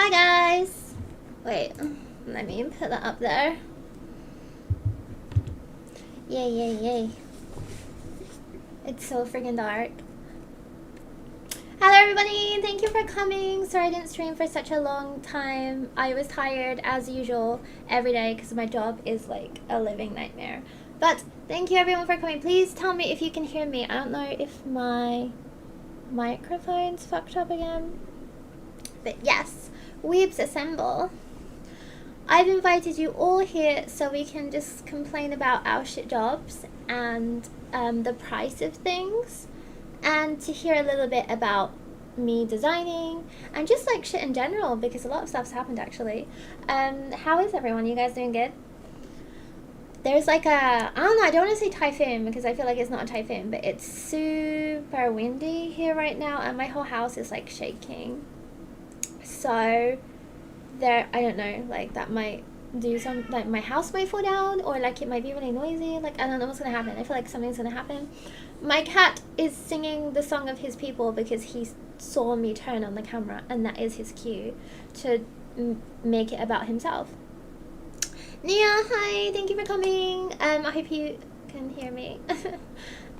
Hi guys! Wait, let me put that up there. Yay, yay, yay. It's so freaking dark. Hello everybody! Thank you for coming. Sorry I didn't stream for such a long time. I was tired as usual every day because my job is like a living nightmare. But thank you everyone for coming. Please tell me if you can hear me. I don't know if my microphone's fucked up again. But yes, weebs assemble. I've invited you all here so we can just complain about our shit jobs and the price of things, and to hear a little bit about me designing and just like shit in general, because a lot of stuff's happened actually. How is everyone? You guys doing good? There's like I don't know, I don't want to say typhoon because I feel like it's not a typhoon, but it's super windy here right now and my whole house is like shaking. So there, I don't know, like that might do some, like my house might fall down, or like it might be really noisy, like I don't know what's gonna happen. I feel like something's gonna happen. My cat is singing the song of his people because he saw me turn on the camera, and that is his cue to make it about himself. Nia, hi, thank you for coming. I hope you can hear me.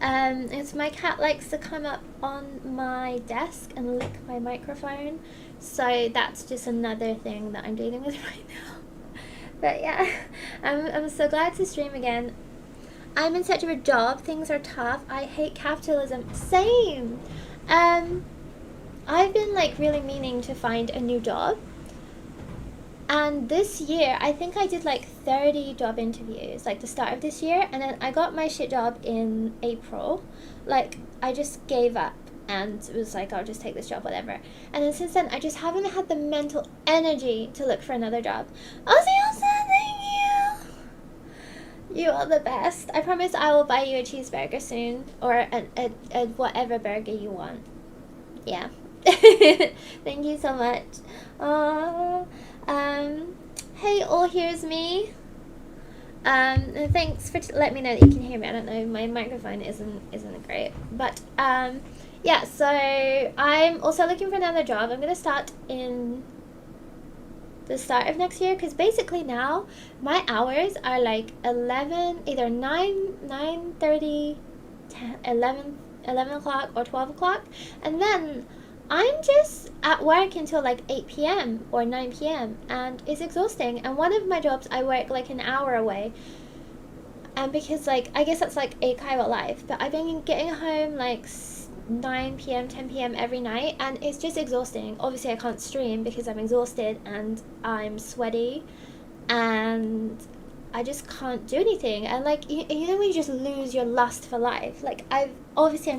It's my cat likes to come up on my desk and lick my microphone, so that's just another thing that I'm dealing with right now. But yeah, I'm so glad to stream again. I'm in search of a job. Things are tough. I hate capitalism. Same. I've been like really meaning to find a new job. And this year, I think I did like 30 job interviews, like the start of this year. And then I got my shit job in April. Like, I just gave up and was like, I'll just take this job, whatever. And then since then, I just haven't had the mental energy to look for another job. Ozzy, thank you! You are the best. I promise I will buy you a cheeseburger soon. Or a whatever burger you want. Yeah. Thank you so much. Hey all, here's me. And thanks for letting me know that you can hear me. I don't know, my microphone isn't great, but yeah. So I'm also looking for another job. I'm gonna start in the start of next year, because basically now my hours are like 11, either 9:30, 10, 11 o'clock or 12 o'clock, and then I'm just at work until like 8 p.m. or 9 p.m. and it's exhausting. And one of my jobs, I work like an hour away. And because like, I guess that's like Eikaiwa life, but I've been getting home like 9 p.m., 10 p.m. every night, and it's just exhausting. Obviously I can't stream because I'm exhausted and I'm sweaty and I just can't do anything. And like, you know when you just lose your lust for life? Like I'm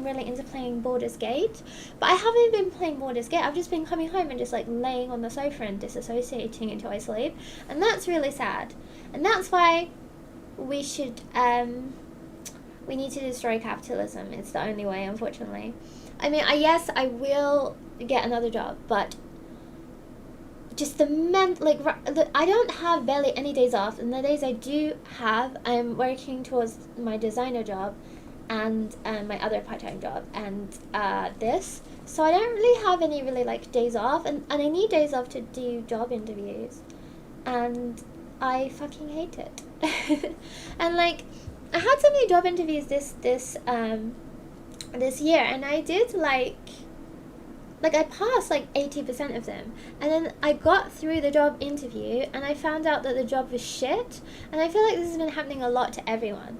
really into playing Baldur's Gate, but I haven't been playing Baldur's Gate. I've just been coming home and just like laying on the sofa and disassociating until I sleep, and that's really sad. And that's why we should we need to destroy capitalism. It's the only way, unfortunately. I mean, yes, I will get another job, but just I don't have barely any days off, and the days I do have, I'm working towards my designer job and my other part-time job and this, so I don't really have any really like days off, and I need days off to do job interviews, and I fucking hate it. And like, I had so many job interviews this year, and I did like I passed like 80% of them, and then I got through the job interview and I found out that the job was shit, and I feel like this has been happening a lot to everyone,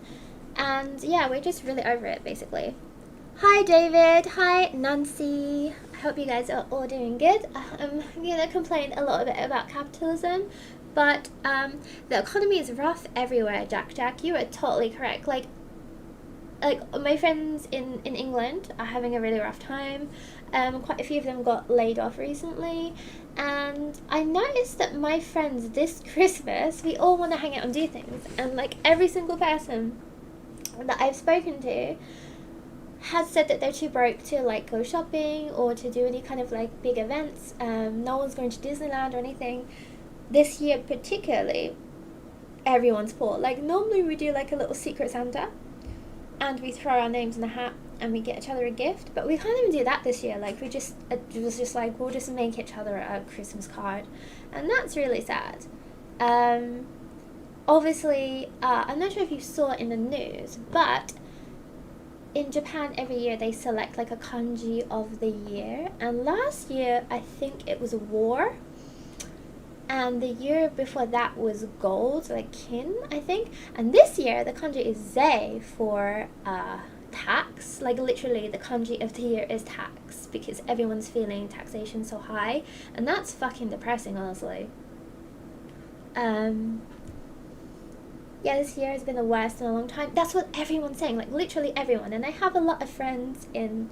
and yeah, we're just really over it basically. Hi David, hi Nancy, I hope you guys are all doing good. I'm gonna complain a little bit about capitalism, but the economy is rough everywhere. Jack, you are totally correct. Like my friends in England are having a really rough time. Quite a few of them got laid off recently, and I noticed that my friends this Christmas, we all want to hang out and do things, and like every single person that I've spoken to has said that they're too broke to like go shopping or to do any kind of like big events. No one's going to Disneyland or anything this year particularly. Everyone's poor. Like normally we do like a little secret Santa and we throw our names in a hat and we get each other a gift. But we can't even do that this year. Like, it was just like, we'll just make each other a Christmas card, and that's really sad. Obviously, I'm not sure if you saw it in the news, but in Japan every year they select like a kanji of the year, and last year I think it was war, and the year before that was gold, like kin, I think, and this year the kanji is zei for tax. Like, literally the kanji of the year is tax, because everyone's feeling taxation so high, and that's fucking depressing, honestly. Yeah, this year has been the worst in a long time. That's what everyone's saying, like literally everyone. And I have a lot of friends in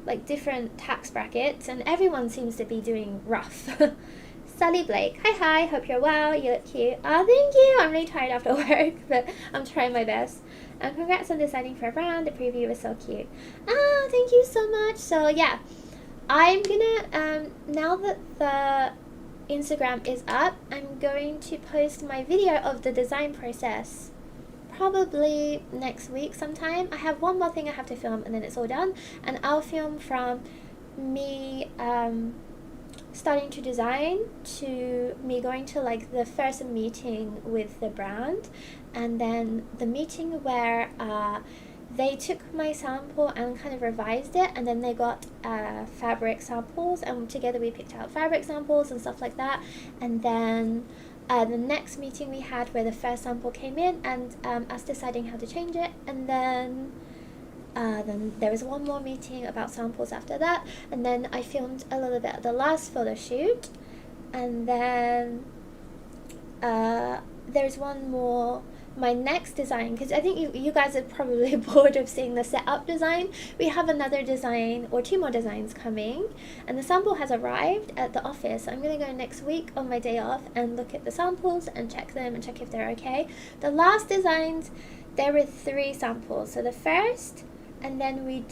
like different tax brackets, and everyone seems to be doing rough. Sally Blake, hi, hope you're well, you look cute. Oh, thank you, I'm really tired after work, but I'm trying my best. And congrats on deciding for a brand, the preview was so cute. Ah, thank you so much. So yeah, I'm gonna, now that the Instagram is up, I'm going to post my video of the design process probably next week sometime. I have one more thing I have to film and then it's all done, and I'll film from me starting to design to me going to like the first meeting with the brand, and then the meeting where they took my sample and kind of revised it, and then they got fabric samples, and together we picked out fabric samples and stuff like that. And then the next meeting we had where the first sample came in, and us deciding how to change it, and then there was one more meeting about samples after that, and then I filmed a little bit of the last photo shoot, and then there's one more, my next design, because I think you guys are probably bored of seeing the setup design. We have another design, or two more designs coming, and the sample has arrived at the office. I'm going to go next week on my day off and look at the samples and check them and check if they're okay. The last designs, there were 3 samples. So the first, and then we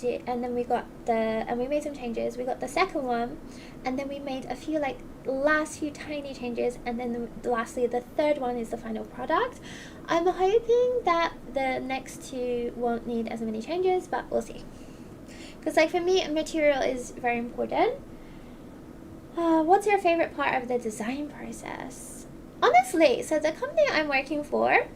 made some changes. We got the second one, and then we made a few like last few tiny changes, and then lastly the third one is the final product. I'm hoping that the next 2 won't need as many changes, but we'll see, because like for me, material is very important. What's your favorite part of the design process? Honestly, so the company I'm working for,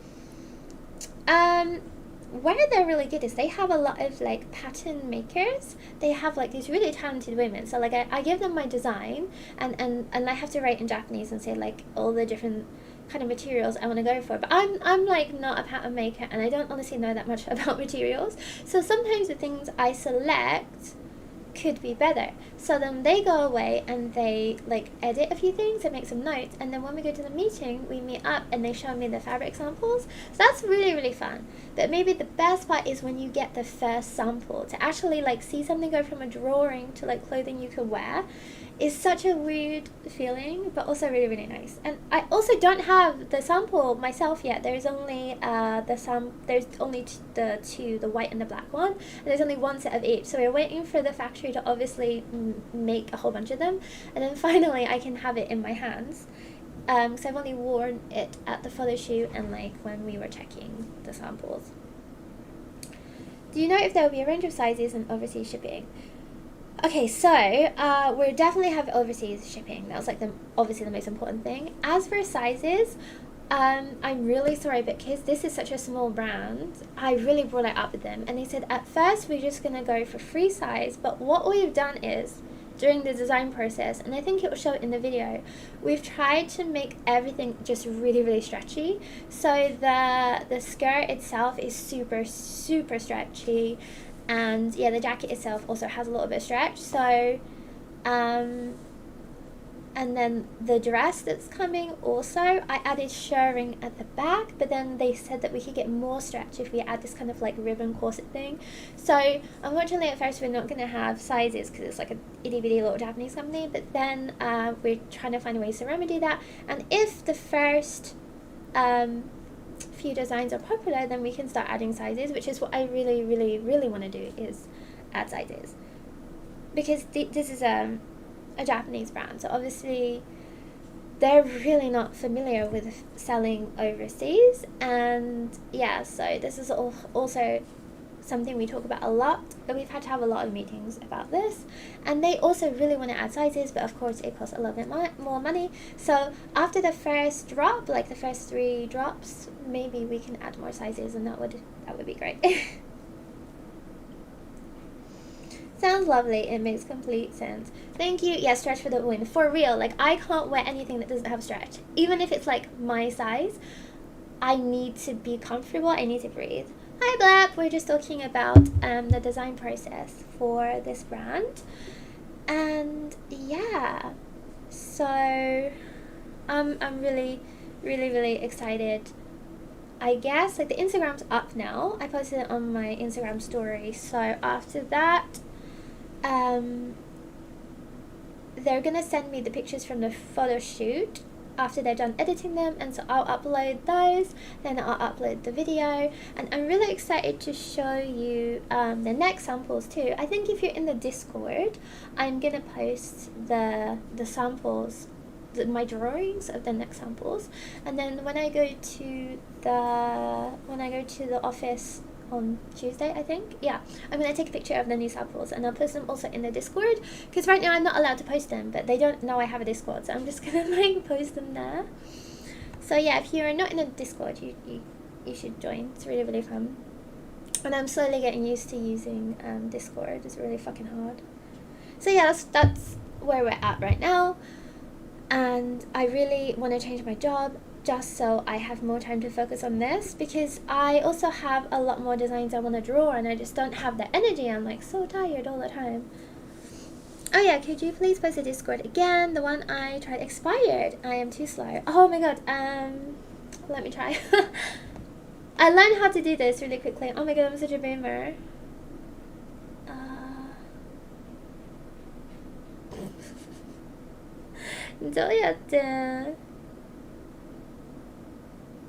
where they're really good is they have a lot of like pattern makers. They have like these really talented women. So like I give them my design, and I have to write in Japanese and say like all the different kind of materials I want to go for. But I'm like not a pattern maker, and I don't honestly know that much about materials. So sometimes the things I select could be better. So then they go away and they like edit a few things and make some notes, and then when we go to the meeting, we meet up and they show me the fabric samples. So that's really, really fun. But maybe the best part is when you get the first sample, to actually like see something go from a drawing to like clothing you can wear is such a weird feeling, but also really, really nice. And I also don't have the sample myself yet. There's only the 2, the white and the black one, and there's only 1 set of each. So we're waiting for the factory to obviously make a whole bunch of them, and then finally I can have it in my hands. Because I've only worn it at the photo shoot and like when we were checking the samples. Do you know if there will be a range of sizes and overseas shipping? Okay, so we definitely have overseas shipping. That was like obviously the most important thing. As for sizes, I'm really sorry, but because this is such a small brand, I really brought it up with them, and they said at first we're just gonna go for free size. But what we've done is, during the design process, and I think it will show in the video, we've tried to make everything just really, really stretchy. So the skirt itself is super, super stretchy. And yeah, the jacket itself also has a little bit of stretch. So, and then the dress that's coming also, I added shirring at the back, but then they said that we could get more stretch if we add this kind of like ribbon corset thing. So unfortunately at first we're not going to have sizes because it's like a itty bitty little Japanese company, but then we're trying to find ways to remedy that. And if the first few designs are popular, then we can start adding sizes, which is what I really, really, really want to do, is add sizes, because this is a Japanese brand, so obviously they're really not familiar with selling overseas. And yeah, so this is also something we talk about a lot. We've had to have a lot of meetings about this, and they also really want to add sizes, but of course it costs a little bit more money. So after the first drop, like the first 3 drops, maybe we can add more sizes, and that would be great. Sounds lovely. It makes complete sense. Thank you. Yeah, stretch for the win. For real, like I can't wear anything that doesn't have stretch. Even if it's like my size, I need to be comfortable. I need to breathe. Hi Blap. We're just talking about the design process for this brand. And yeah, so I'm really, really, really excited. I guess like the Instagram's up now. I posted it on my Instagram story. So after that, they're gonna send me the pictures from the photo shoot after they're done editing them, and so I'll upload those, then I'll upload the video, and I'm really excited to show you the neck samples too. I think if you're in the Discord, I'm gonna post the samples, my drawings of the neck samples, and then when I go to the office on Tuesday, I think, yeah, I'm going to take a picture of the new samples, and I'll post them also in the Discord, because right now I'm not allowed to post them, but they don't know I have a Discord, so I'm just going to like post them there. So yeah, if you're not in a Discord, you should join. It's really, really fun, and I'm slowly getting used to using Discord. It's really fucking hard. So yeah, that's where we're at right now, and I really want to change my job, just so I have more time to focus on this, because I also have a lot more designs I want to draw, and I just don't have the energy. I'm like so tired all the time. Oh yeah, could you please post the Discord again? The one I tried expired. I am too slow. Oh my god, let me try. I learned how to do this really quickly. Oh my god, I'm such a boomer.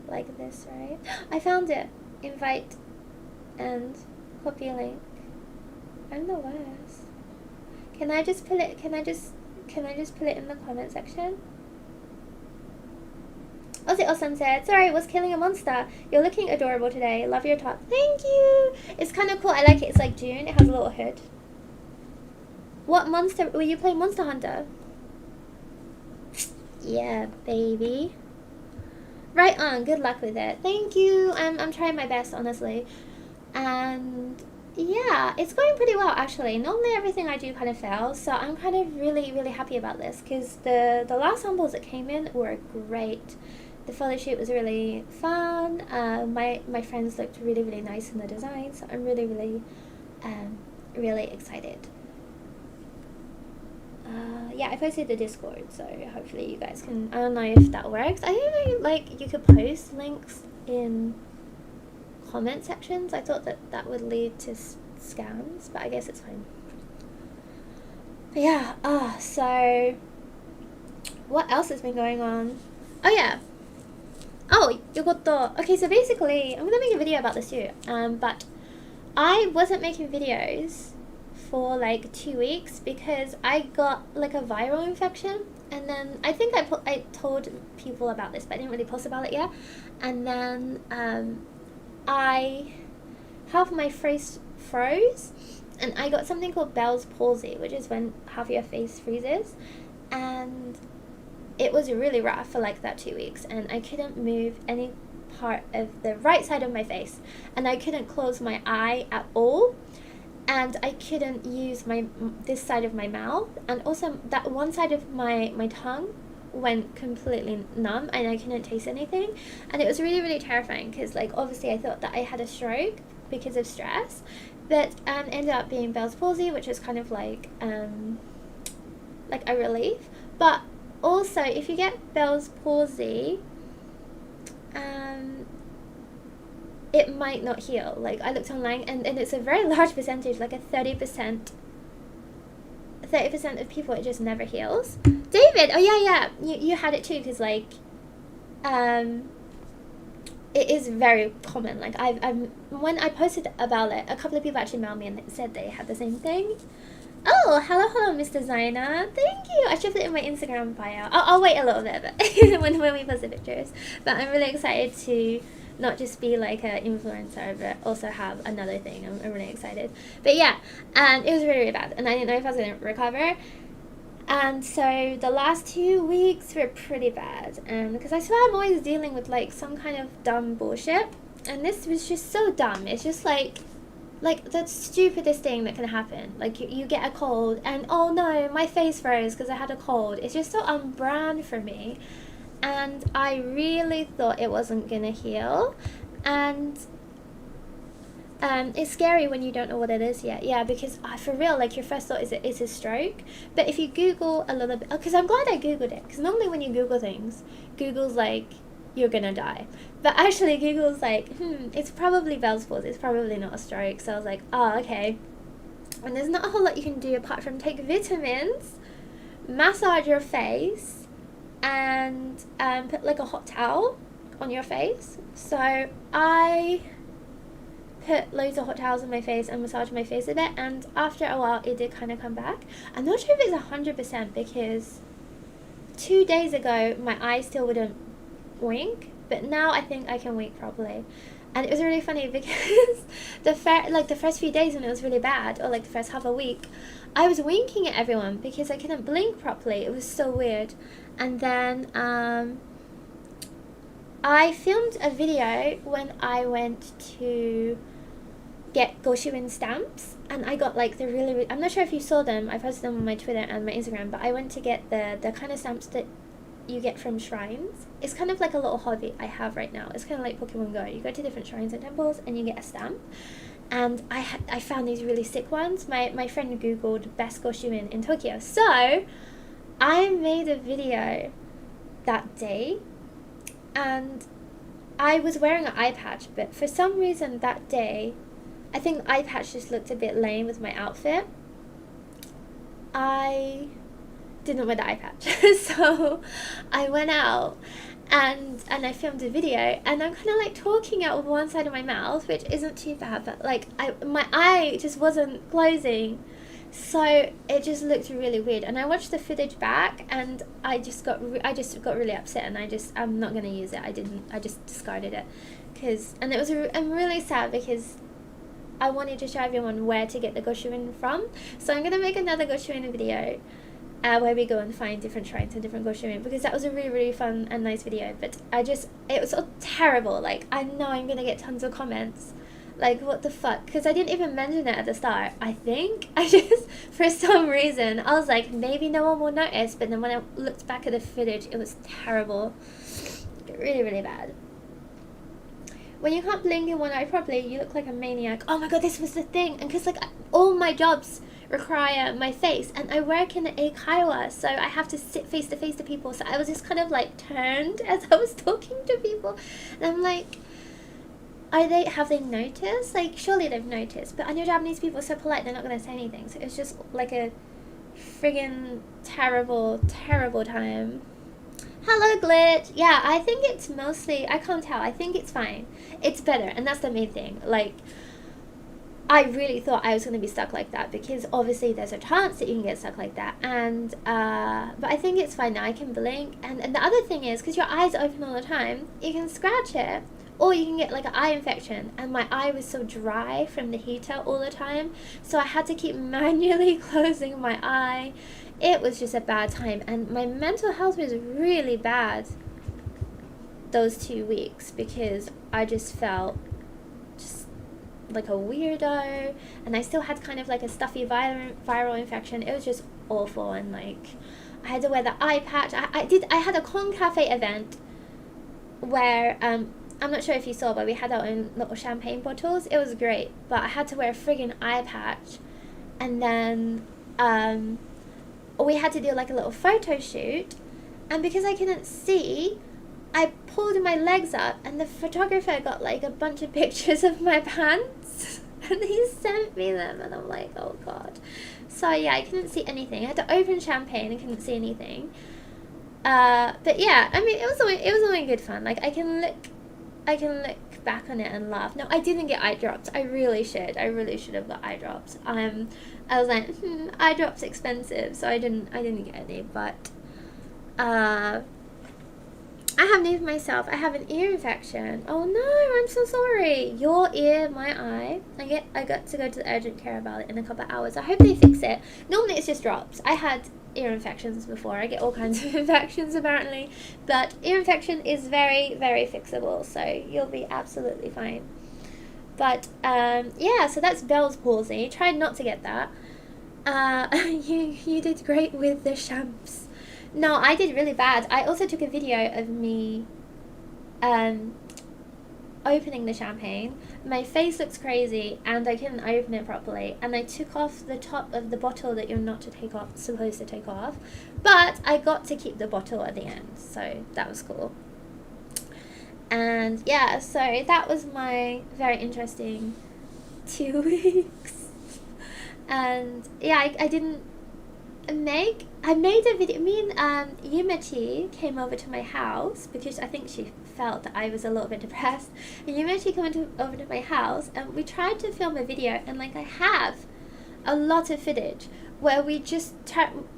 Like this, right? I found it. Invite and copy link. I'm the worst. Can I just put it? Can I just put it in the comment section? Aussie Awesome said, "Sorry, was killing a monster. You're looking adorable today. Love your top." Thank you. It's kind of cool. I like it. It's like June. It has a little hood. What monster? Were you playing Monster Hunter? Yeah, baby. Right on. Good luck with it. Thank you. I'm trying my best, honestly. And yeah, it's going pretty well, actually. Normally everything I do kind of fails, so I'm kind of really, really happy about this, because the last samples that came in were great. The photo shoot was really fun. My friends looked really, really nice in the design, so I'm really, really, really excited. Yeah, I posted the Discord, so hopefully you guys can. I don't know if that works. I don't know, like, you could post links in comment sections. I thought that would lead to scams, but I guess it's fine. But yeah, so what else has been going on? Oh yeah. Oh, yokoto. Okay, so basically, I'm gonna make a video about this too. But I wasn't making videos for like 2 weeks because I got like a viral infection, and then I think I told people about this, but I didn't really post about it yet. And then I half my face froze, and I got something called Bell's palsy, which is when half your face freezes, and it was really rough for like that 2 weeks, and I couldn't move any part of the right side of my face, and I couldn't close my eye at all. And I couldn't use this side of my mouth, and also that one side of my tongue went completely numb, and I couldn't taste anything, and it was really, really terrifying, because like obviously I thought that I had a stroke because of stress, but ended up being Bell's palsy, which is kind of like a relief. But also, if you get Bell's palsy, it might not heal. Like, I looked online, and it's a very large percentage, like a 30% of people, it just never heals. David, oh yeah, you had it too, because like, it is very common. Like, when I posted about it, a couple of people actually mailed me and said they had the same thing. Oh, hello, Miss Designer. Thank you. I should put it in my Instagram bio. I'll wait a little bit, but when we post the pictures. But I'm really excited to not just be like an influencer, but also have another thing. I'm really excited. But yeah, and it was really, really bad, and I didn't know if I was going to recover. And so the last 2 weeks were pretty bad, and because I swear I'm always dealing with like some kind of dumb bullshit, and this was just so dumb. It's just like the stupidest thing that can happen. Like you get a cold and oh no, my face froze because I had a cold. It's just so on brand for me, and I really thought it wasn't gonna heal. And it's scary when you don't know what it is yet. Yeah, because for real, like your first thought is it's a stroke. But if you Google a little bit, because I'm glad I Googled it, because normally when you Google things, Google's like, you're gonna die. But actually Google's like, it's probably Bell's palsy, it's probably not a stroke. So I was like, oh, okay. And there's not a whole lot you can do apart from take vitamins, massage your face, and put like a hot towel on your face. So I put loads of hot towels on my face and massaged my face a bit, and after a while it did kind of come back. I'm not sure if it's 100% because 2 days ago my eyes still wouldn't wink, but now I think I can wink properly. And it was really funny because the first few days when it was really bad, or like the first half a week, I was winking at everyone because I couldn't blink properly. It was so weird. And then I filmed a video when I went to get Goshuin stamps, and I got like the really, I'm not sure if you saw them, I posted them on my Twitter and my Instagram, but I went to get the kind of stamps that you get from shrines. It's kind of like a little hobby I have right now. It's kind of like Pokemon Go. You go to different shrines and temples and you get a stamp. And I found these really sick ones. My friend Googled best Goshuin in Tokyo. So I made a video that day, and I was wearing an eye patch, but for some reason that day, I think eye patch just looked a bit lame with my outfit. I didn't wear the eye patch. So I went out and I filmed a video, and I'm kind of like talking out of one side of my mouth, which isn't too bad, but like my eye just wasn't closing, so it just looked really weird. And I watched the footage back, and I just got really upset, and I'm not gonna use it. I just discarded it, and it was I'm really sad because I wanted to show everyone where to get the Goshuin from. So I'm gonna make another Goshuin video where we go and find different shrines and different Goshuin, because that was a really, really fun and nice video. But it was so terrible. Like, I know I'm gonna get tons of comments like, what the fuck, because I didn't even mention it at the start. I think I just, for some reason, I was like, maybe no one will notice, but then when I looked back at the footage, it was terrible. Really, really bad. When you can't blink in one eye properly, you look like a maniac. Oh my god, this was the thing. And because like all my jobs require my face, and I work in the eikaiwa, so I have to sit face to face to people, so I was just kind of like turned as I was talking to people, and I'm like, have they noticed? Like, surely they've noticed, but I know Japanese people are so polite, they're not going to say anything, so it's just like a friggin' terrible, terrible time. Hello, Glitch. Yeah, I think it's mostly, I can't tell, I think it's fine. It's better, and that's the main thing. Like, I really thought I was going to be stuck like that, because obviously there's a chance that you can get stuck like that, and but I think it's fine now. I can blink, and the other thing is, because your eyes are open all the time, you can scratch it, or you can get like an eye infection, and my eye was so dry from the heater all the time, so I had to keep manually closing my eye. It was just a bad time, and my mental health was really bad those 2 weeks, because I just felt like a weirdo, and I still had kind of like a stuffy viral infection. It was just awful, and like I had to wear the eye patch. I had a Con Cafe event where I'm not sure if you saw, but we had our own little champagne bottles. It was great, but I had to wear a friggin' eye patch, and then we had to do like a little photo shoot, and because I couldn't see, I pulled my legs up, and the photographer got like a bunch of pictures of my pants, and he sent me them, and I'm like, oh god. So yeah, I couldn't see anything. I had to open champagne and couldn't see anything. But yeah, I mean, it was only good fun. Like, I can look back on it and laugh. No, I didn't get eye drops. I really should have got eye drops. I was like, eye drops expensive, so I didn't get any. But I I have named myself. I have an ear infection. Oh no, I'm so sorry. Your ear, my eye. I got to go to the urgent care about it in a couple of hours. I hope they fix it. Normally it's just drops. I had ear infections before. I get all kinds of infections apparently. But ear infection is very, very fixable. So you'll be absolutely fine. But yeah, so that's Bell's palsy. Tried not to get that. You did great with the shams. No, I did really bad. I also took a video of me opening the champagne. My face looks crazy and I couldn't open it properly, and I took off the top of the bottle that you're not supposed to take off, but I got to keep the bottle at the end, so that was cool. And yeah, so that was my very interesting 2 weeks. And yeah, I made a video. Me and Yumechi came over to my house because I think she felt that I was a little bit depressed. And Yumechi came over to my house and we tried to film a video, and like I have a lot of footage where we just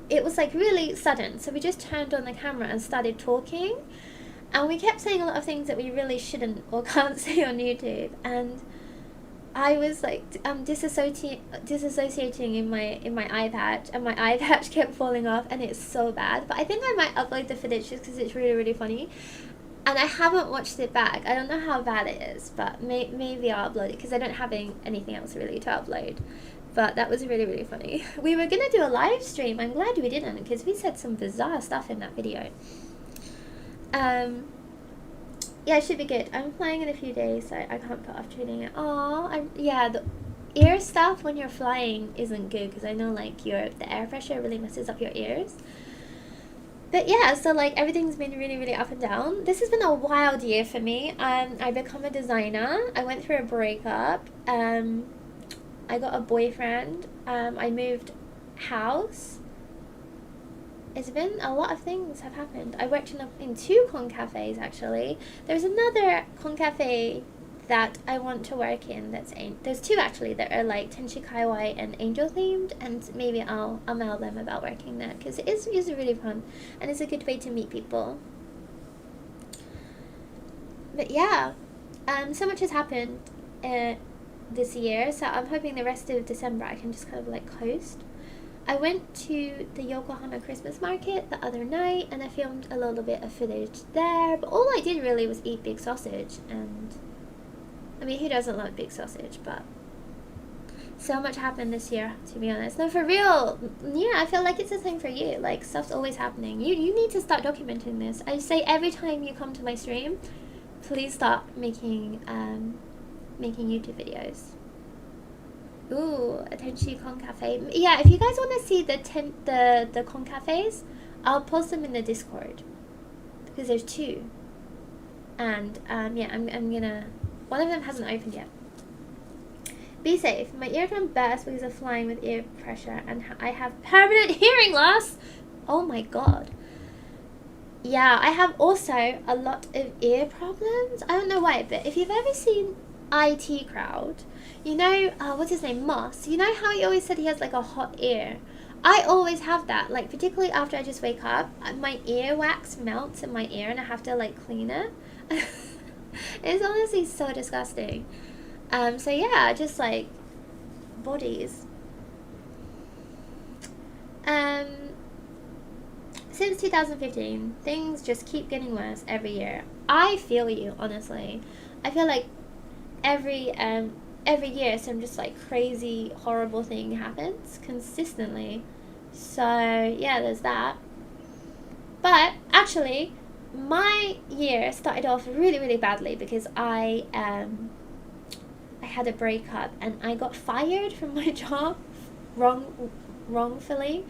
it was like really sudden, so we just turned on the camera and started talking, and we kept saying a lot of things that we really shouldn't or can't say on YouTube, and I was like disassociating in my eye patch, and my eye patch kept falling off, and it's so bad. But I think I might upload the footage just because it's really, really funny. And I haven't watched it back. I don't know how bad it is, but maybe I'll upload it because I don't have anything else really to upload. But that was really, really funny. We were going to do a live stream. I'm glad we didn't because we said some bizarre stuff in that video. Yeah, it should be good. I'm flying in a few days, so I can't put off treating it. Yeah, the ear stuff when you're flying isn't good because I know like the air pressure really messes up your ears. But yeah, so like everything's been really, really up and down. This has been a wild year for me. I become a designer. I went through a breakup. I got a boyfriend. I moved house. It's been a lot of things have happened. I worked in 2 con cafes actually. There's another con cafe that I want to work in. There's 2 actually that are like Tenshi Kaiwai and angel themed, and maybe I'll mail them about working there because it is really fun and it's a good way to meet people. But yeah, so much has happened this year, so I'm hoping the rest of December I can just kind of like coast. I went to the Yokohama Christmas market the other night and I filmed a little bit of footage there, but all I did really was eat big sausage, and I mean, who doesn't love big sausage? But so much happened this year, to be honest. No, for real. Yeah, I feel like it's a thing for you. Like, stuff's always happening. You need to start documenting this. I say every time you come to my stream, please start making YouTube videos. Ooh, a Tenshi Con Cafe. Yeah, if you guys want to see the Con Cafes, I'll post them in the Discord because there's 2. And yeah, I'm gonna. One of them hasn't opened yet. Be safe. My eardrum burst because of flying with ear pressure, and I have permanent hearing loss. Oh my god. Yeah, I have also a lot of ear problems. I don't know why, but if you've ever seen IT Crowd, you know, what's his name, Moss, you know how he always said he has like a hot ear? I always have that, like particularly after I just wake up, my ear wax melts in my ear and I have to like clean it. It's honestly so disgusting. So yeah, just like bodies. Since 2015, things just keep getting worse every year. I feel you, honestly. I feel like every year some just like crazy horrible thing happens consistently. So yeah, there's that. But actually my year started off really, really badly because I had a breakup and I got fired from my job wrongfully.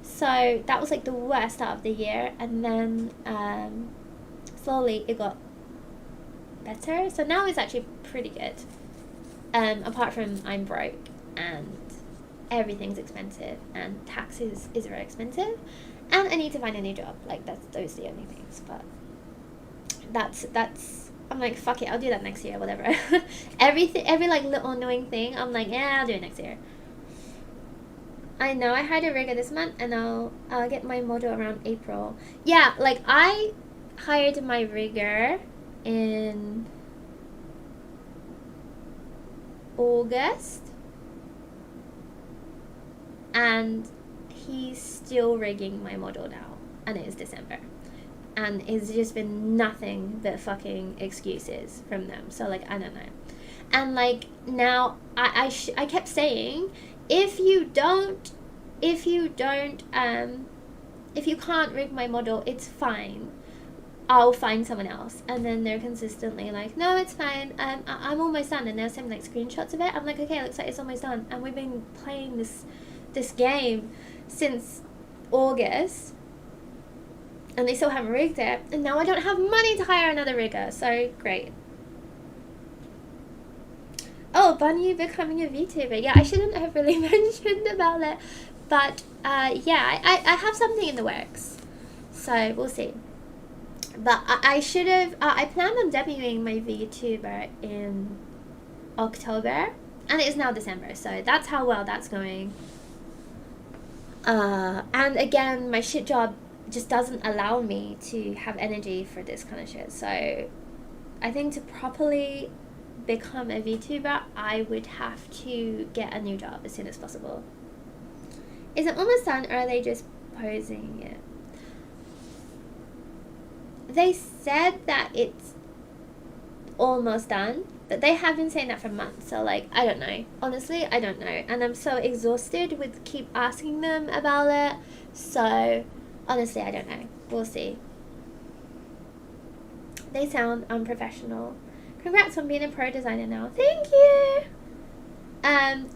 So that was like the worst start of the year, and then slowly it got better. So now it's actually pretty good. Apart from I'm broke and everything's expensive and taxes is very expensive and I need to find a new job. Like those are the only things. But that's I'm like, fuck it, I'll do that next year, whatever. every like little annoying thing, I'm like, yeah, I'll do it next year. I know I hired a rigger this month and I'll get my model around April. Yeah, like I hired my rigger in August, and he's still rigging my model now, and it is December, and it's just been nothing but fucking excuses from them. So like, I don't know. And like, now I kept saying, if you can't rig my model, it's fine, I'll find someone else. And then they're consistently like, no, it's fine, I'm almost done. And they'll send like screenshots of it. I'm like, okay, looks like it's almost done. And we've been playing this game since August, and they still haven't rigged it. And now I don't have money to hire another rigger. So great. Oh, Bunny becoming a VTuber. Yeah, I shouldn't have really mentioned about it, but yeah, I have something in the works, so we'll see. But I should have. I planned on debuting my VTuber in October, and it is now December, so that's how well that's going. And again, my shit job just doesn't allow me to have energy for this kind of shit. So I think to properly become a VTuber, I would have to get a new job as soon as possible. Is it almost done, or are they just posing it? They said that it's almost done, but they have been saying that for months. So like, I don't know. Honestly, I don't know. And I'm so exhausted with keep asking them about it. So honestly, I don't know. We'll see. They sound unprofessional. Congrats on being a pro designer now. Thank you.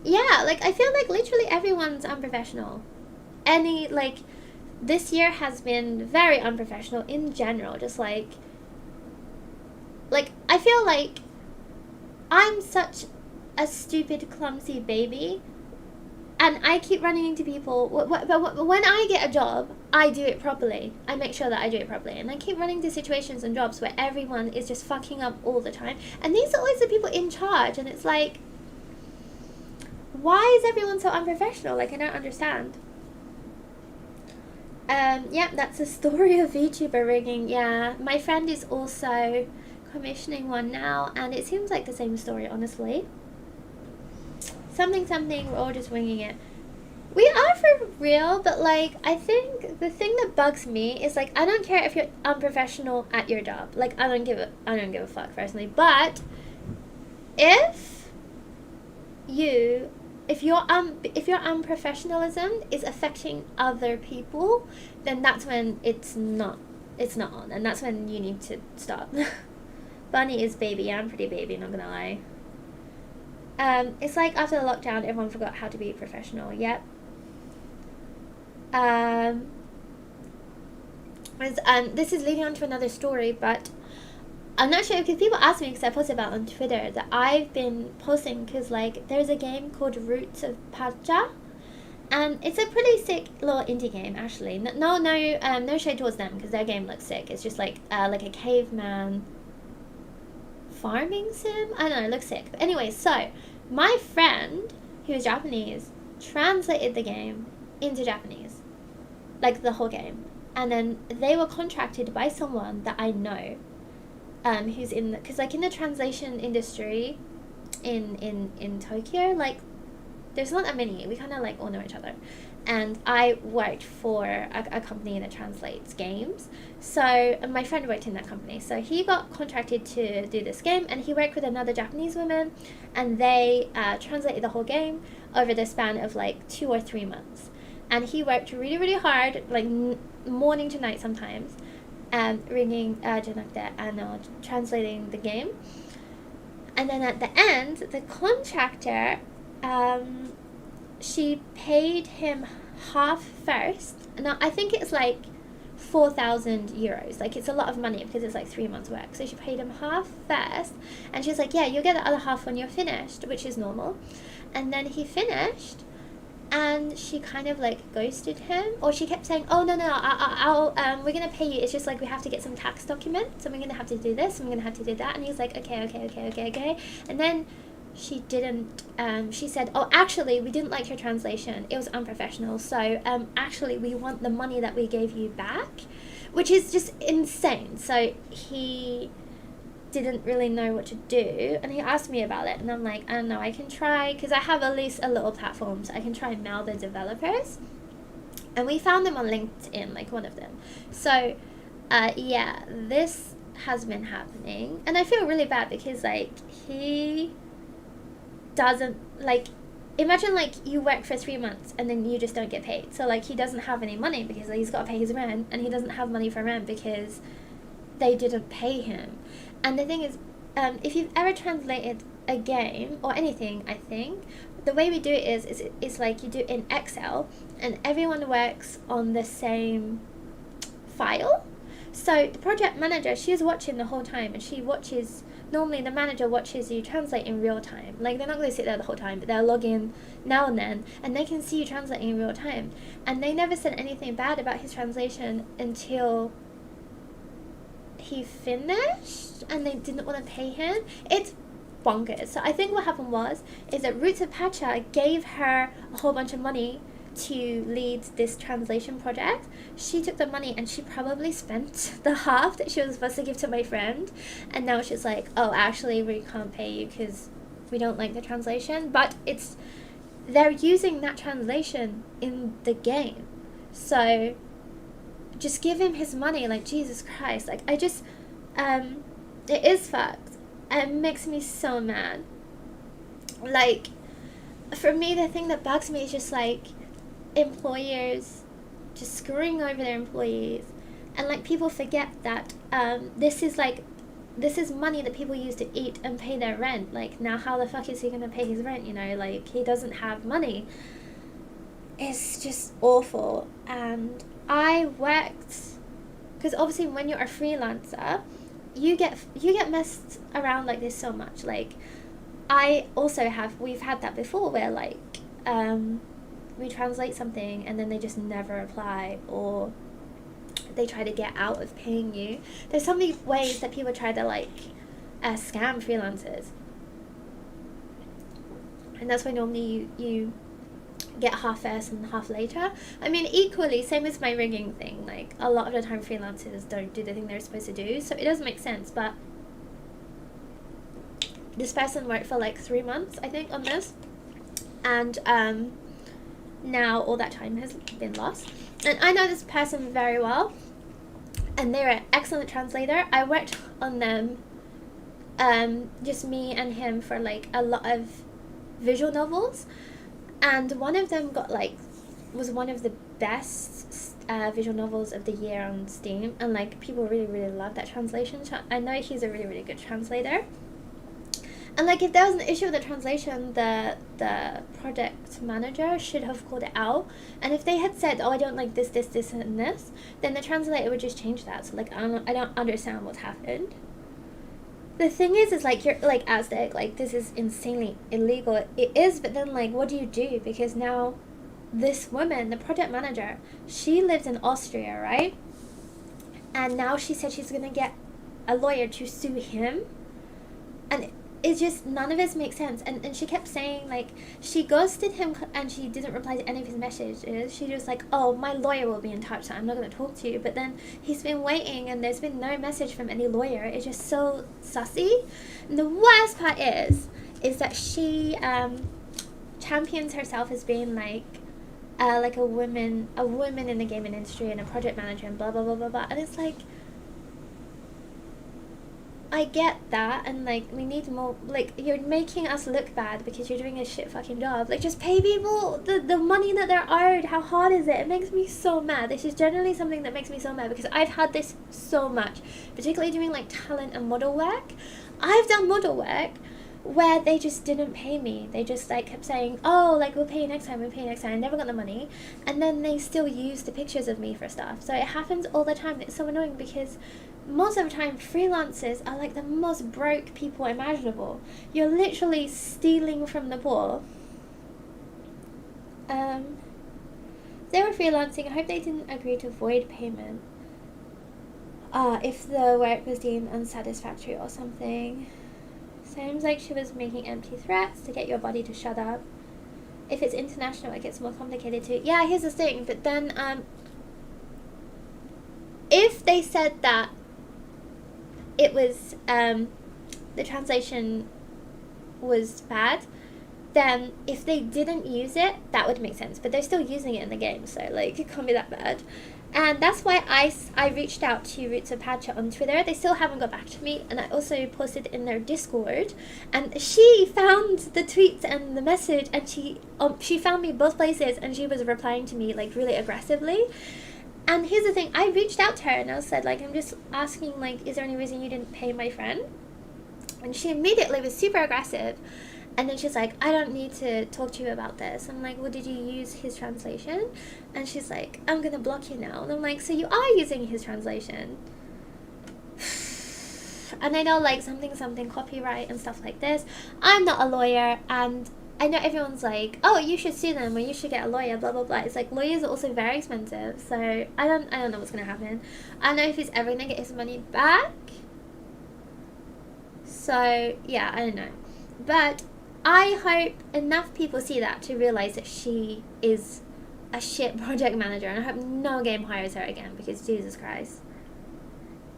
Yeah, like, I feel like literally everyone's unprofessional. This year has been very unprofessional in general. Just like, I feel like I'm such a stupid, clumsy baby, and I keep running into people. But when I get a job, I do it properly. I make sure that I do it properly. And I keep running into situations and jobs where everyone is just fucking up all the time. And these are always the people in charge. And it's like, why is everyone so unprofessional? Like, I don't understand. Yeah, that's the story of VTuber rigging. Yeah, my friend is also commissioning one now, and it seems like the same story, honestly. Something, we're all just winging it. We are for real, but like, I think the thing that bugs me is like, I don't care if you're unprofessional at your job. Like, I don't give a fuck personally. But if your unprofessionalism is affecting other people, then that's when it's not on, and that's when you need to stop. Bunny is baby. Yeah, I'm pretty baby, not gonna lie. It's like after the lockdown, everyone forgot how to be professional. Yep. This is leading on to another story, but I'm not sure, because people ask me, because I posted about on Twitter, that I've been posting because like there's a game called Roots of Pacha, and it's a pretty sick little indie game actually. No shade towards them, because their game looks sick. It's just like a caveman farming sim. I don't know, it looks sick. But anyway, so my friend, who is Japanese, translated the game into Japanese, like the whole game, and then they were contracted by someone that I know, who's because like in the translation industry in Tokyo, like there's not that many. We kind of like all know each other. And I worked for a company that translates games. So my friend worked in that company. So he got contracted to do this game, and he worked with another Japanese woman, and they translated the whole game over the span of like 2 or 3 months. And he worked really, really hard, like morning to night sometimes, reading Janakta and translating the game. And then at the end, the contractor, she paid him half first. Now, I think it's like 4,000 euros. Like, it's a lot of money because it's like 3 months' work. So she paid him half first. And she was like, yeah, you'll get the other half when you're finished, which is normal. And then he finished, and she kind of like ghosted him. Or she kept saying, oh, no, I'll we're going to pay you. It's just like we have to get some tax documents, and we're going to have to do this, and we're going to have to do that. And he was like, okay. And then she didn't, she said, oh, actually, we didn't like your translation. It was unprofessional. So, actually, we want the money that we gave you back, which is just insane. So he didn't really know what to do, and he asked me about it, and I'm like, I don't know, I can try, because I have at least a little platform, so I can try and mail the developers, and we found them on LinkedIn, like one of them. So yeah, this has been happening, and I feel really bad because like he doesn't, like, imagine like you work for 3 months and then you just don't get paid. So like he doesn't have any money because he's got to pay his rent, and he doesn't have money for rent because they didn't pay him. And the thing is, if you've ever translated a game or anything, I think the way we do it is like you do it in Excel, and everyone works on the same file. So the project manager, she's watching the whole time, and she watches, normally the manager watches you translate in real time. Like, they're not going to sit there the whole time, but they'll log in now and then, and they can see you translating in real time. And they never said anything bad about his translation until he finished, and they didn't want to pay him. It's bonkers. So I think what happened is that Roots of Pacha gave her a whole bunch of money to lead this translation project. She took the money and she probably spent the half that she was supposed to give to my friend, and now she's like, oh, actually we can't pay you because we don't like the translation. But they're using that translation in the game, so just give him his money. Like, Jesus Christ, like, I just it is fucked. It makes me so mad. Like, for me, the thing that bugs me is just like employers just screwing over their employees, and like people forget that this is money that people use to eat and pay their rent. Like, now how the fuck is he gonna pay his rent, you know? Like, he doesn't have money. It's just awful. And I worked, because obviously when you're a freelancer, you get messed around like this so much. Like, we've had that before where like we translate something and then they just never reply, or they try to get out of paying you. There's so many ways that people try to like scam freelancers, and that's why normally you get half first and half later. I mean, equally, same as my rigging thing, like a lot of the time freelancers don't do the thing they're supposed to do, so it doesn't make sense. But this person worked for like 3 months, I think, on this, and now all that time has been lost. And I know this person very well, and they're an excellent translator. I worked on them, just me and him, for like a lot of visual novels, and one of them was one of the best visual novels of the year on Steam, and like people really, really love that translation. So I know he's a really, really good translator. And like, if there was an issue with the translation, the project manager should have called it out. And if they had said, oh, I don't like this, and this, then the translator would just change that. So like, I don't understand what's happened. The thing is like, you're like, Aztec, like, this is insanely illegal. It is, but then like, what do you do? Because now this woman, the project manager, she lives in Austria, right? And now she said she's gonna get a lawyer to sue him. And it's just, none of this makes sense. And she kept saying, like, she ghosted him and she didn't reply to any of his messages. She was like, oh, my lawyer will be in touch, so I'm not going to talk to you. But then he's been waiting and there's been no message from any lawyer. It's just so sussy. And the worst part is that she champions herself as being like a woman in the gaming industry and a project manager and blah, blah, blah, blah, blah. And it's like, I get that, and like, we need more. Like, you're making us look bad because you're doing a shit fucking job. Like, just pay people the money that they're owed. How hard is it? It makes me so mad. This is generally something that makes me so mad, because I've had this so much, particularly doing like talent and model work. I've done model work where they just didn't pay me. They just like kept saying, oh, like, we'll pay you next time, I never got the money, and then they still use the pictures of me for stuff. So it happens all the time. It's so annoying, because most of the time freelancers are like the most broke people imaginable. You're literally stealing from the poor. They were freelancing. I hope they didn't agree to void payment if the work was deemed unsatisfactory or something. Seems like she was making empty threats to get your body to shut up. If it's international, it gets more complicated too. Yeah, here's the thing, but then if they said that it was the translation was bad, then if they didn't use it, that would make sense. But they're still using it in the game, so like it can't be that bad. And that's why I reached out to Roots of Padchat on Twitter. They still haven't got back to me, and I also posted in their Discord. And she found the tweets and the message, and she found me both places, and she was replying to me like really aggressively. And here's the thing: I reached out to her and I said, like, I'm just asking, like, is there any reason you didn't pay my friend? And she immediately was super aggressive. And then she's like, I don't need to talk to you about this. I'm like, well, did you use his translation? And she's like, I'm going to block you now. And I'm like, so you are using his translation? And I know, like, something copyright and stuff like this. I'm not a lawyer, and I know everyone's like, oh, you should sue them or you should get a lawyer, blah, blah, blah. It's like, lawyers are also very expensive. So I don't know what's going to happen. I don't know if he's ever going to get his money back. So, yeah, I don't know. But I hope enough people see that to realize that she is a shit project manager, and I hope no game hires her again, because Jesus Christ.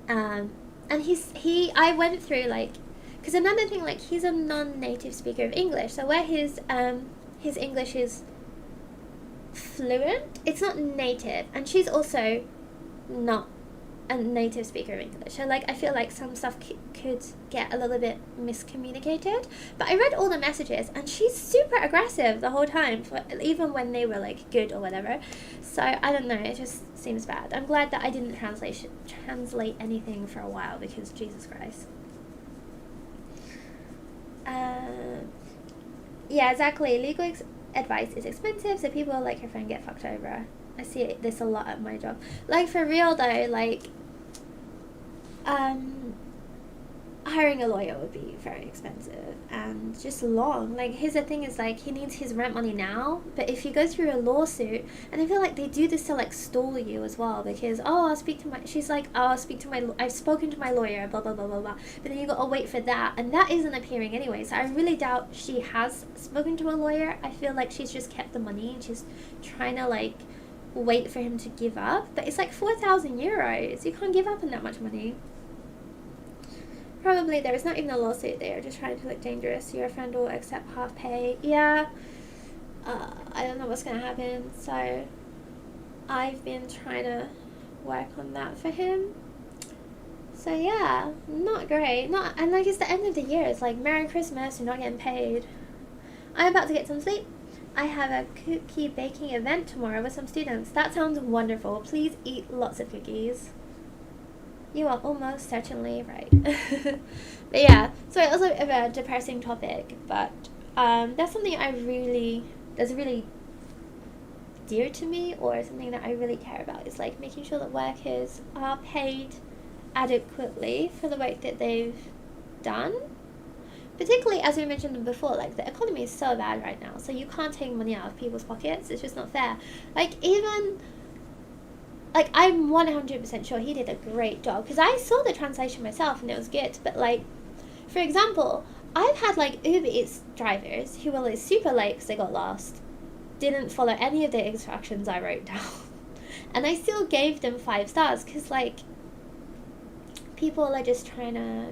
And I went through, like, because another thing, like, he's a non-native speaker of English, so where his English is fluent, it's not native, and she's also not a native speaker of English, so like I feel like some stuff could get a little bit miscommunicated. But I read all the messages, and she's super aggressive the whole time, even when they were like good or whatever. So I don't know, it just seems bad. I'm glad that I didn't translate anything for a while, because Jesus Christ. Yeah, exactly. Legal advice is expensive, so people like her friend get fucked over. I see this a lot at my job. Like, for real though, like, hiring a lawyer would be very expensive and just long. Like, here's the thing is, like, he needs his rent money now, but if you go through a lawsuit, and I feel like they do this to, like, stall you as well, because, I've spoken to my lawyer, blah, blah, blah, blah, blah, but then you gotta wait for that, and that isn't appearing anyway, so I really doubt she has spoken to a lawyer. I feel like she's just kept the money, and she's trying to, like, wait for him to give up. But it's like 4,000 euros. You can't give up on that much money. Probably there is not even a lawsuit there, just trying to look dangerous. Your friend will accept half pay. Yeah. I don't know what's going to happen. So I've been trying to work on that for him. So yeah, not great. And like, it's the end of the year. It's like, Merry Christmas, you're not getting paid. I'm about to get some sleep. I have a cookie baking event tomorrow with some students. That sounds wonderful. Please eat lots of cookies. You are almost certainly right. But yeah, so it's also a depressing topic, but that's something that's really dear to me, or something that I really care about, is like making sure that workers are paid adequately for the work that they've done. Particularly, as we mentioned before, like, the economy is so bad right now, so you can't take money out of people's pockets. It's just not fair. Like, even, like, I'm 100% sure he did a great job, because I saw the translation myself and it was good. But, like, for example, I've had, like, Uber Eats drivers who were, like, super late because they got lost, didn't follow any of the instructions I wrote down, and I still gave them 5 stars, because, like, people are just trying to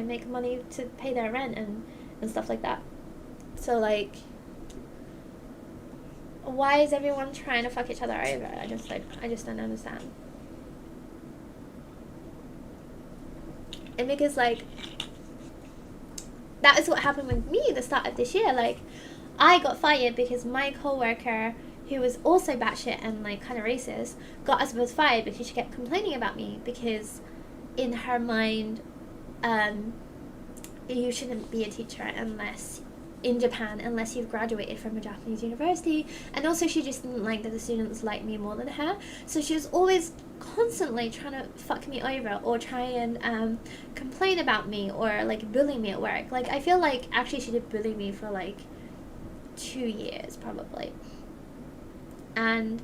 make money to pay their rent and stuff like that. So, like, why is everyone trying to fuck each other over? I just don't understand. And because, like, that is what happened with me at the start of this year. Like, I got fired because my coworker, who was also batshit and, like, kind of racist, got us both fired because she kept complaining about me, because in her mind, you shouldn't be a teacher in Japan unless you've graduated from a Japanese university. And also, she just didn't like that the students liked me more than her, so she was always constantly trying to fuck me over, or try and complain about me, or like bully me at work. Like, I feel like actually she did bully me for like 2 years probably, and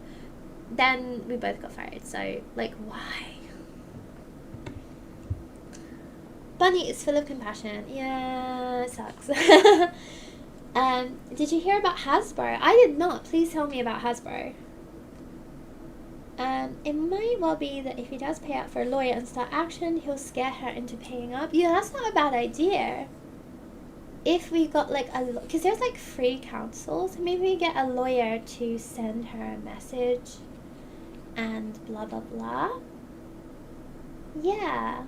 then we both got fired. So, like, why? Bunny is full of compassion. Yeah, it sucks. Did you hear about Hasbro? I did not. Please tell me about Hasbro. It might well be that if he does pay out for a lawyer and start action, he'll scare her into paying up. Yeah, that's not a bad idea. If we got like because there's like free counsel, so maybe we get a lawyer to send her a message and blah blah blah. Yeah.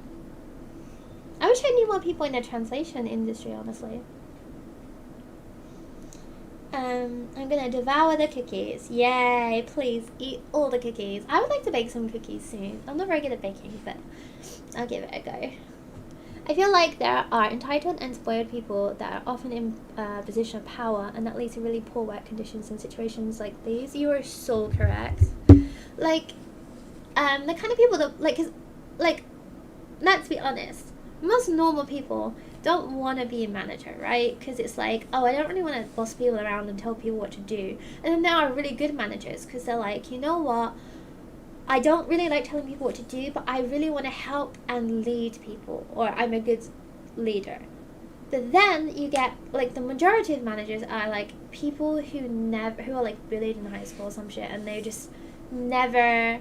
I wish I knew more people in the translation industry, honestly. I'm gonna devour the cookies. Yay, please eat all the cookies. I would like to bake some cookies soon. I'm not very good at baking, but I'll give it a go. I feel like there are entitled and spoiled people that are often in a position of power, and that leads to really poor work conditions in situations like these. You are so correct. Like, the kind of people that, like, 'cause, like, let's be honest, most normal people don't want to be a manager, right? Because it's like, oh, I don't really want to boss people around and tell people what to do. And then there are really good managers because they're like, you know what? I don't really like telling people what to do, but I really want to help and lead people, or I'm a good leader. But then you get, like, the majority of managers are like people who are like bullied in high school or some shit, and they just never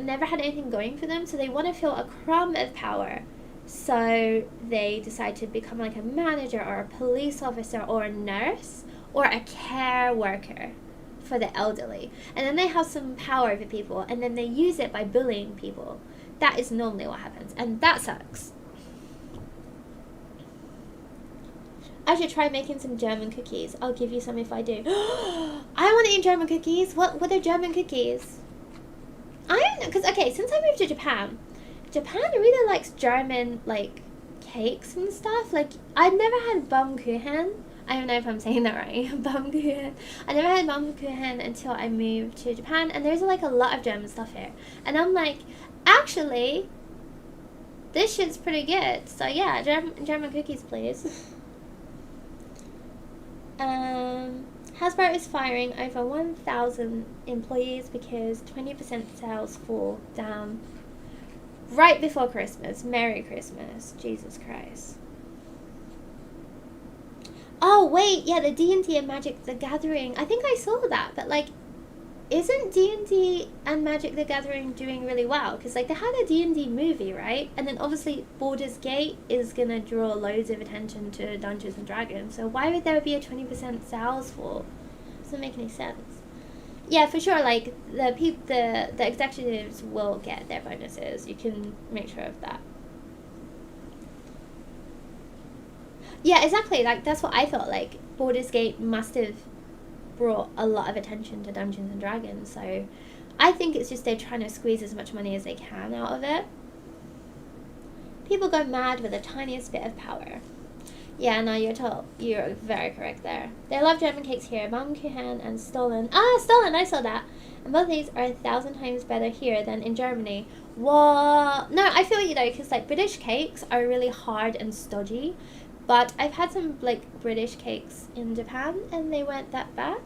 never had anything going for them, so they want to feel a crumb of power. So they decide to become like a manager or a police officer or a nurse or a care worker for the elderly. And then they have some power over people, and then they use it by bullying people. That is normally what happens, and that sucks. I should try making some German cookies. I'll give you some if I do. I want to eat German cookies. What are German cookies? I don't know, because, okay, since I moved to Japan really likes German, like, cakes and stuff. Like, I've never had Baumkuchen. I don't know if I'm saying that right. Baumkuchen. I never had Baumkuchen until I moved to Japan, and there's, like, a lot of German stuff here. And I'm like, actually, this shit's pretty good. So, yeah, German cookies, please. Hasbro is firing over 1,000 employees because 20% sales fall down right before Christmas. Merry Christmas. Jesus Christ. Oh, wait. Yeah, the D&D and Magic the Gathering. I think I saw that. But, like, isn't D&D and Magic the Gathering doing really well? Because, like, they had a D&D movie, right? And then, obviously, Baldur's Gate is going to draw loads of attention to Dungeons and Dragons. So why would there be a 20% sales fall? Doesn't make any sense. Yeah, for sure, like, the executives will get their bonuses. You can make sure of that. Yeah, exactly. Like, that's what I thought. Like, Baldur's Gate must have brought a lot of attention to Dungeons and Dragons, so I think it's just they're trying to squeeze as much money as they can out of it. People go mad with the tiniest bit of power. Yeah, no, you're very correct there. They love German cakes here. Baumkuchen and Stollen. Stollen, I saw that. And both of these are 1,000 times better here than in Germany. What? No, I feel you though, because like British cakes are really hard and stodgy. But I've had some, like, British cakes in Japan, and they weren't that bad.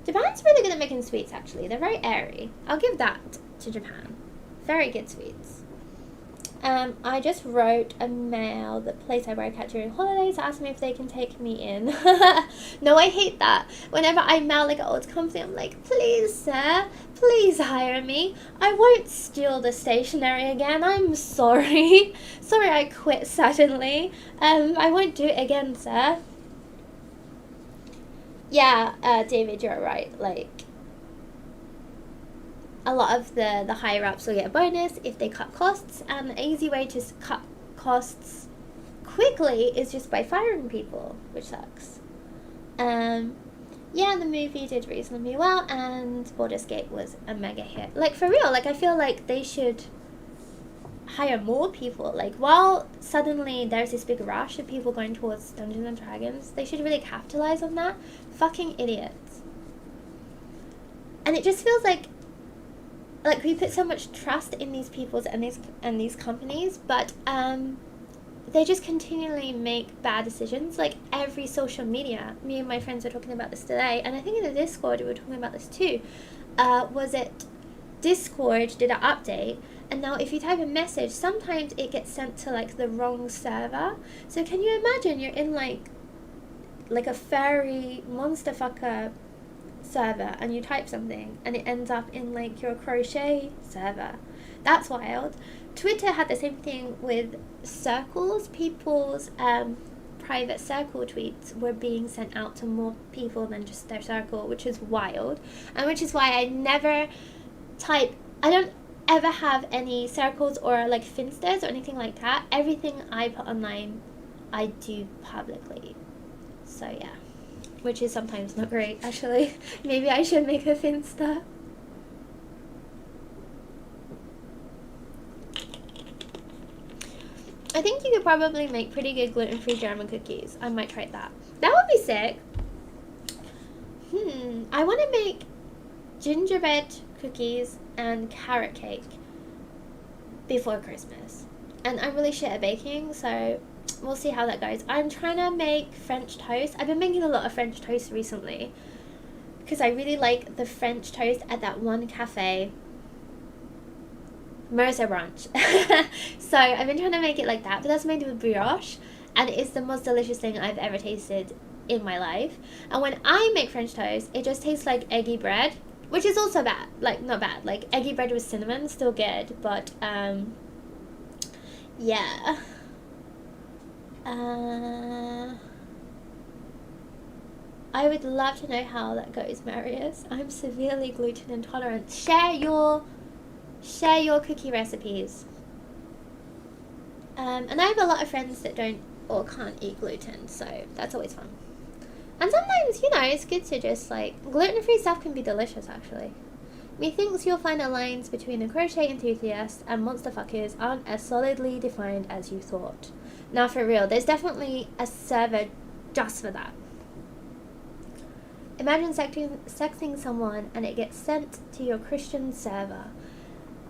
Japan's really good at making sweets, actually. They're very airy. I'll give that to Japan. Very good sweets. I just wrote a mail, the place I work at during holidays, asked me if they can take me in. No, I hate that. Whenever I mail, like, an old company, I'm like, please, sir, please hire me. I won't steal the stationery again. I'm sorry. Sorry I quit suddenly. I won't do it again, sir. Yeah, David, you're right. Like, a lot of the higher ups will get a bonus if they cut costs, and the easy way to cut costs quickly is just by firing people, which sucks. Yeah, the movie did reasonably well, and Baldur's Gate was a mega hit. Like, for real, like, I feel like they should hire more people. Like, while suddenly there's this big rush of people going towards Dungeons and Dragons, they should really capitalize on that. Fucking idiots. And it just feels like we put so much trust in these people and these companies, but they just continually make bad decisions. Like, every social media, me and my friends were talking about this today, and I think in the Discord we were talking about this too. Was it Discord did an update, and now if you type a message, sometimes it gets sent to, like, the wrong server. So can you imagine you're in like a furry monster fucker server and you type something and it ends up in like your crochet server. That's wild. Twitter had the same thing with circles. People's private circle tweets were being sent out to more people than just their circle, which is wild, and which is why I don't ever have any circles or like finsters or anything like that. Everything I put online I do publicly, so yeah, which is sometimes not great actually. Maybe I should make a finsta. I think you could probably make pretty good gluten-free German cookies. I might try that. That would be sick. I want to make gingerbread cookies and carrot cake before Christmas. And I'm really shit at baking, so we'll see how that goes. I'm trying to make French toast. I've been making a lot of French toast recently because I really like the French toast at that one cafe, Mercer Brunch. So I've been trying to make it like that, but that's made with brioche, and it's the most delicious thing I've ever tasted in my life. And when I make French toast, it just tastes like eggy bread, which is also bad. Like, not bad. Like, eggy bread with cinnamon, still good, but yeah. I would love to know how that goes, Marius. I'm severely gluten intolerant. Share your cookie recipes. And I have a lot of friends that don't or can't eat gluten, so that's always fun. And sometimes, you know, it's good to just like, gluten-free stuff can be delicious actually. Methinks you'll find the lines between a crochet enthusiast and monster fuckers aren't as solidly defined as you thought. Now for real, there's definitely a server just for that. Imagine sexing someone and it gets sent to your Christian server.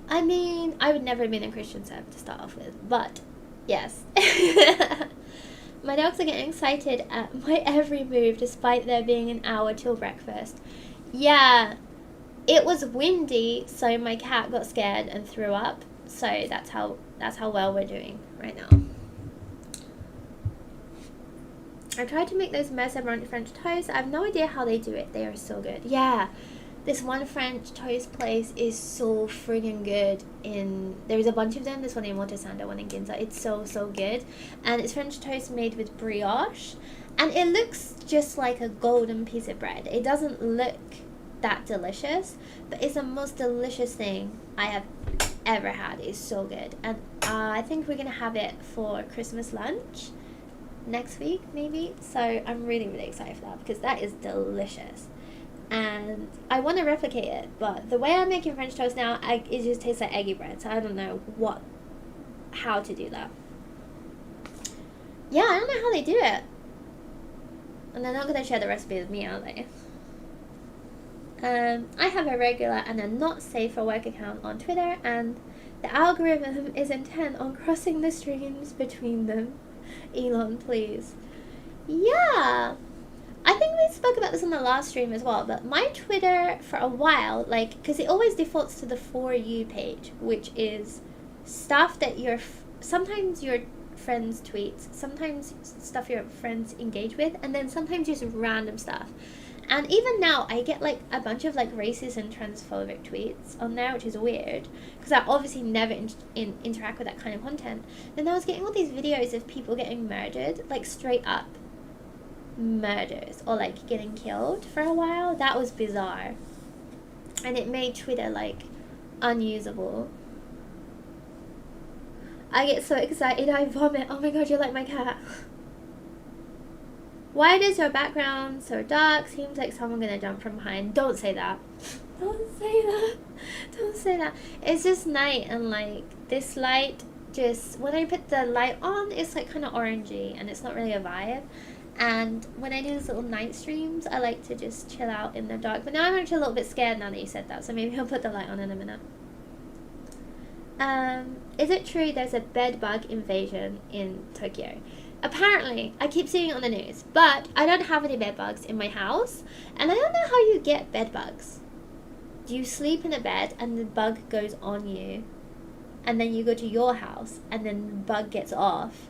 I mean, I would never have been a Christian server to start off with, but yes. My dogs are getting excited at my every move despite there being an hour till breakfast. Yeah, it was windy, so my cat got scared and threw up. So that's how well we're doing right now. I tried to make those Mercer Brunch French toast. I have no idea how they do it. They are so good. Yeah. This one French toast place is so friggin' good. There's a bunch of them. This one in Watersando, one in Ginza. It's so good. And it's French toast made with brioche. And it looks just like a golden piece of bread. It doesn't look that delicious, but it's the most delicious thing I have ever had. It's so good. And I think we're going to have it for Christmas lunch next week, maybe. So I'm really excited for that because that is delicious. And I want to replicate it, but the way I'm making French toast now, it just tastes like eggy bread, so I don't know how to do that. Yeah, I don't know how they do it. And they're not going to share the recipe with me, are they? I have a regular and a not safe for work account on Twitter, and the algorithm is intent on crossing the streams between them. Elon, please. Yeah. I think we spoke about this on the last stream as well, but my Twitter for a while, like, because it always defaults to the For You page, which is stuff that sometimes your friends tweets, sometimes stuff your friends engage with, and then sometimes just random stuff. And even now, I get, like, a bunch of, like, racist and transphobic tweets on there, which is weird, because I obviously never interact with that kind of content. Then I was getting all these videos of people getting murdered, like, straight up murders, or, like, getting killed for a while. That was bizarre. And it made Twitter, like, unusable. I get so excited, I vomit. Oh my god, you're like my cat. Why is your background so dark? Seems like someone gonna jump from behind. Don't say that. Don't say that. Don't say that. It's just night, and like this light just, when I put the light on, it's like kind of orangey and it's not really a vibe. And when I do these little night streams, I like to just chill out in the dark. But now I'm actually a little bit scared now that you said that, so maybe I'll put the light on in a minute. Is it true there's a bed bug invasion in Tokyo? Apparently, I keep seeing it on the news, but I don't have any bed bugs in my house, and I don't know how you get bed bugs. Do you sleep in a bed and the bug goes on you, and then you go to your house, and then the bug gets off,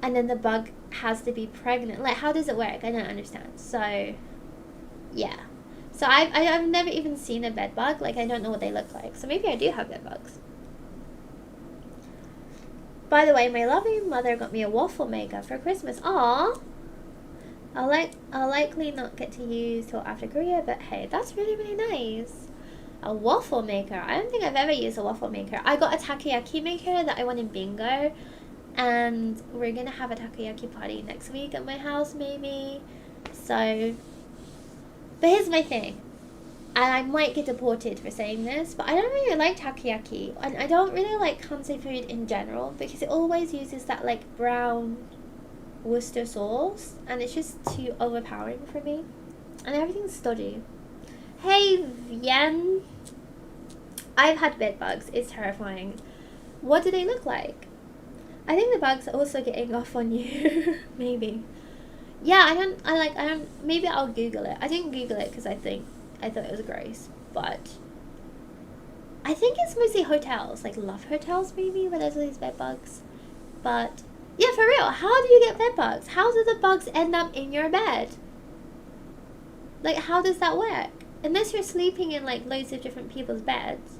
and then the bug has to be pregnant? Like, how does it work? I don't understand. So, Yeah. So I've never even seen a bed bug. Like, I don't know what they look like. So maybe I do have bed bugs. By the way, my loving mother got me a waffle maker for Christmas. Aww. I'll likely not get to use till after Korea, but hey, that's really, really nice. A waffle maker. I don't think I've ever used a waffle maker. I got a takoyaki maker that I won in bingo, and we're gonna have a takoyaki party next week at my house, maybe. So, but here's my thing, and I might get deported for saying this, but I don't really like takoyaki, and I don't really like Kansai food in general because it always uses that like brown Worcester sauce, and it's just too overpowering for me, and everything's stodgy. Hey Vien, I've had bed bugs. It's terrifying. What do they look like? I think the bugs are also getting off on you. Maybe. Yeah, I don't, maybe I'll Google it. I didn't Google it because I thought it was gross, but I think it's mostly hotels, like love hotels maybe, where there's all these bed bugs. But yeah, for real, how do you get bed bugs? How do the bugs end up in your bed? Like, how does that work? Unless you're sleeping in like loads of different people's beds.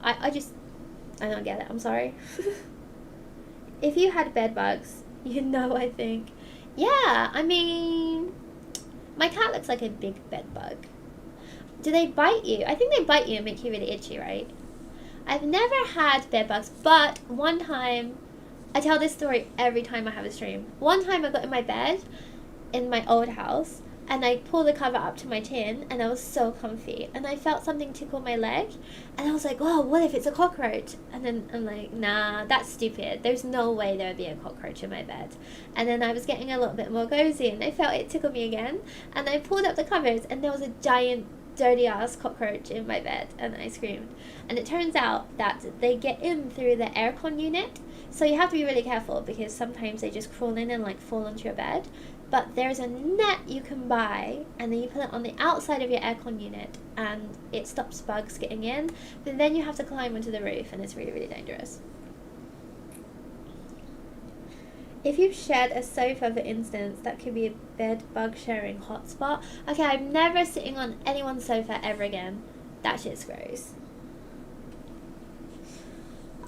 I don't get it. I'm sorry. If you had bed bugs, you know, I think. Yeah, I mean, my cat looks like a big bed bug. Do they bite you? I think they bite you and make you really itchy, right? I've never had bed bugs, but one time, I tell this story every time I have a stream. One time I got in my bed in my old house, and I pulled the cover up to my chin, and I was so comfy, and I felt something tickle my leg, and I was like, oh, what if it's a cockroach? And then I'm like, nah, that's stupid. There's no way there would be a cockroach in my bed. And then I was getting a little bit more cozy, and I felt it tickle me again, and I pulled up the covers, and there was a giant dirty ass cockroach in my bed, and I screamed. And it turns out that they get in through the aircon unit, so you have to be really careful because sometimes they just crawl in and like fall onto your bed. But there's a net you can buy, and then you put it on the outside of your aircon unit, and it stops bugs getting in. But then you have to climb onto the roof, and it's really, really dangerous. If you've shared a sofa, for instance, that could be a bed bug sharing hotspot. Okay, I'm never sitting on anyone's sofa ever again. That shit's gross.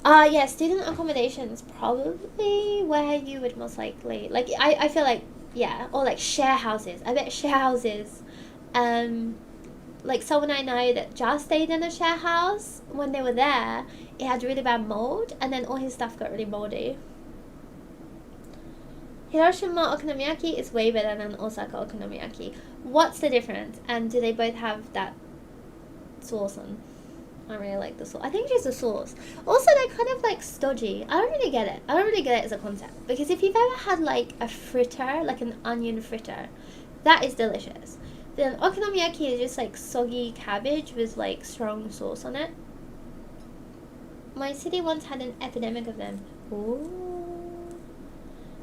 Yeah, student accommodations probably where you would most likely, like, I feel like, yeah, or like share houses. I bet share houses, like someone I know that just stayed in a share house, when they were there, it had really bad mold, and then all his stuff got really moldy. Hiroshima okonomiyaki is way better than Osaka okonomiyaki. What's the difference? And do they both have that sauce on? I really like the sauce. I think it's just the sauce. Also, they're kind of like stodgy. I don't really get it. I don't really get it as a concept. Because if you've ever had like a fritter, like an onion fritter, that is delicious. Then okonomiyaki is just like soggy cabbage with like strong sauce on it. My city once had an epidemic of them. Ooh.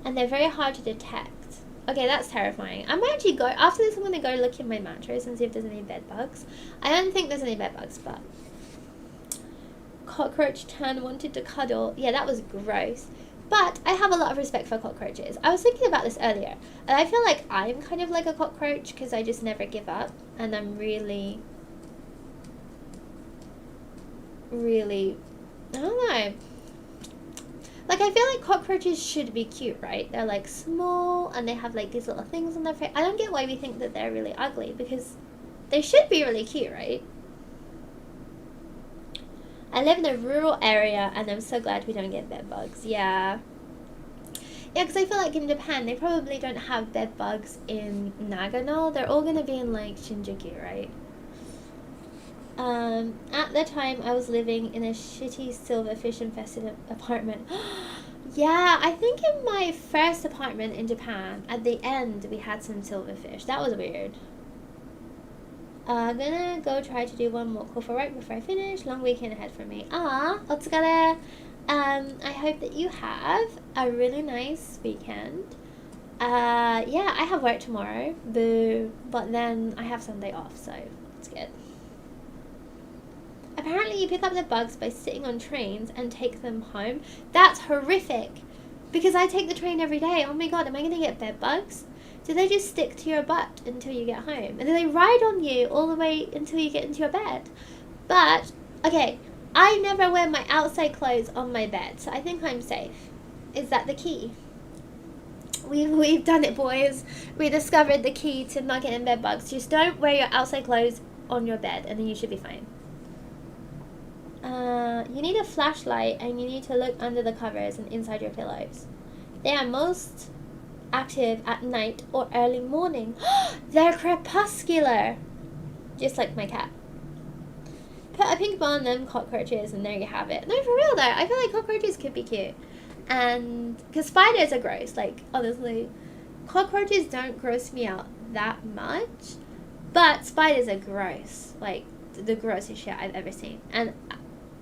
And they're very hard to detect. Okay, that's terrifying. I might actually go, after this I'm going to go look in my mattress and see if there's any bed bugs. I don't think there's any bed bugs, but cockroach Tan wanted to cuddle. Yeah, that was gross. But I have a lot of respect for cockroaches. I was thinking about this earlier, and I feel like I'm kind of like a cockroach because I just never give up, and I'm really, really, I don't know. Like, I feel like cockroaches should be cute, right? They're like small, and they have like these little things on their face. I don't get why we think that they're really ugly, because they should be really cute, right? I live in a rural area, and I'm so glad we don't get bed bugs. Yeah. Yeah, because I feel like in Japan, they probably don't have bed bugs in Nagano. They're all going to be in, like, Shinjuku, right? At the time, I was living in a shitty silverfish-infested apartment. Yeah, I think in my first apartment in Japan, at the end, we had some silverfish. That was weird. Gonna go try to do one more call for work before I finish. Long weekend ahead for me. Otsukare. I hope that you have a really nice weekend. Yeah, I have work tomorrow. Boo. But then I have Sunday off, so it's good. Apparently you pick up the bugs by sitting on trains and take them home. That's horrific. Because I take the train every day. Oh my god, am I gonna get bed bugs? Do they just stick to your butt until you get home? And do they ride on you all the way until you get into your bed? But, okay, I never wear my outside clothes on my bed, so I think I'm safe. Is that the key? We've done it, boys. We discovered the key to not getting bed bugs. Just don't wear your outside clothes on your bed, and then you should be fine. You need a flashlight, and you need to look under the covers and inside your pillows. They are most active at night or early morning. They're crepuscular, just like my cat. Put a pink ball on them cockroaches, and there you have it. No, for real though, I feel like cockroaches could be cute. And because spiders are gross, like honestly, cockroaches don't gross me out that much, but spiders are gross, like the grossest shit I've ever seen. And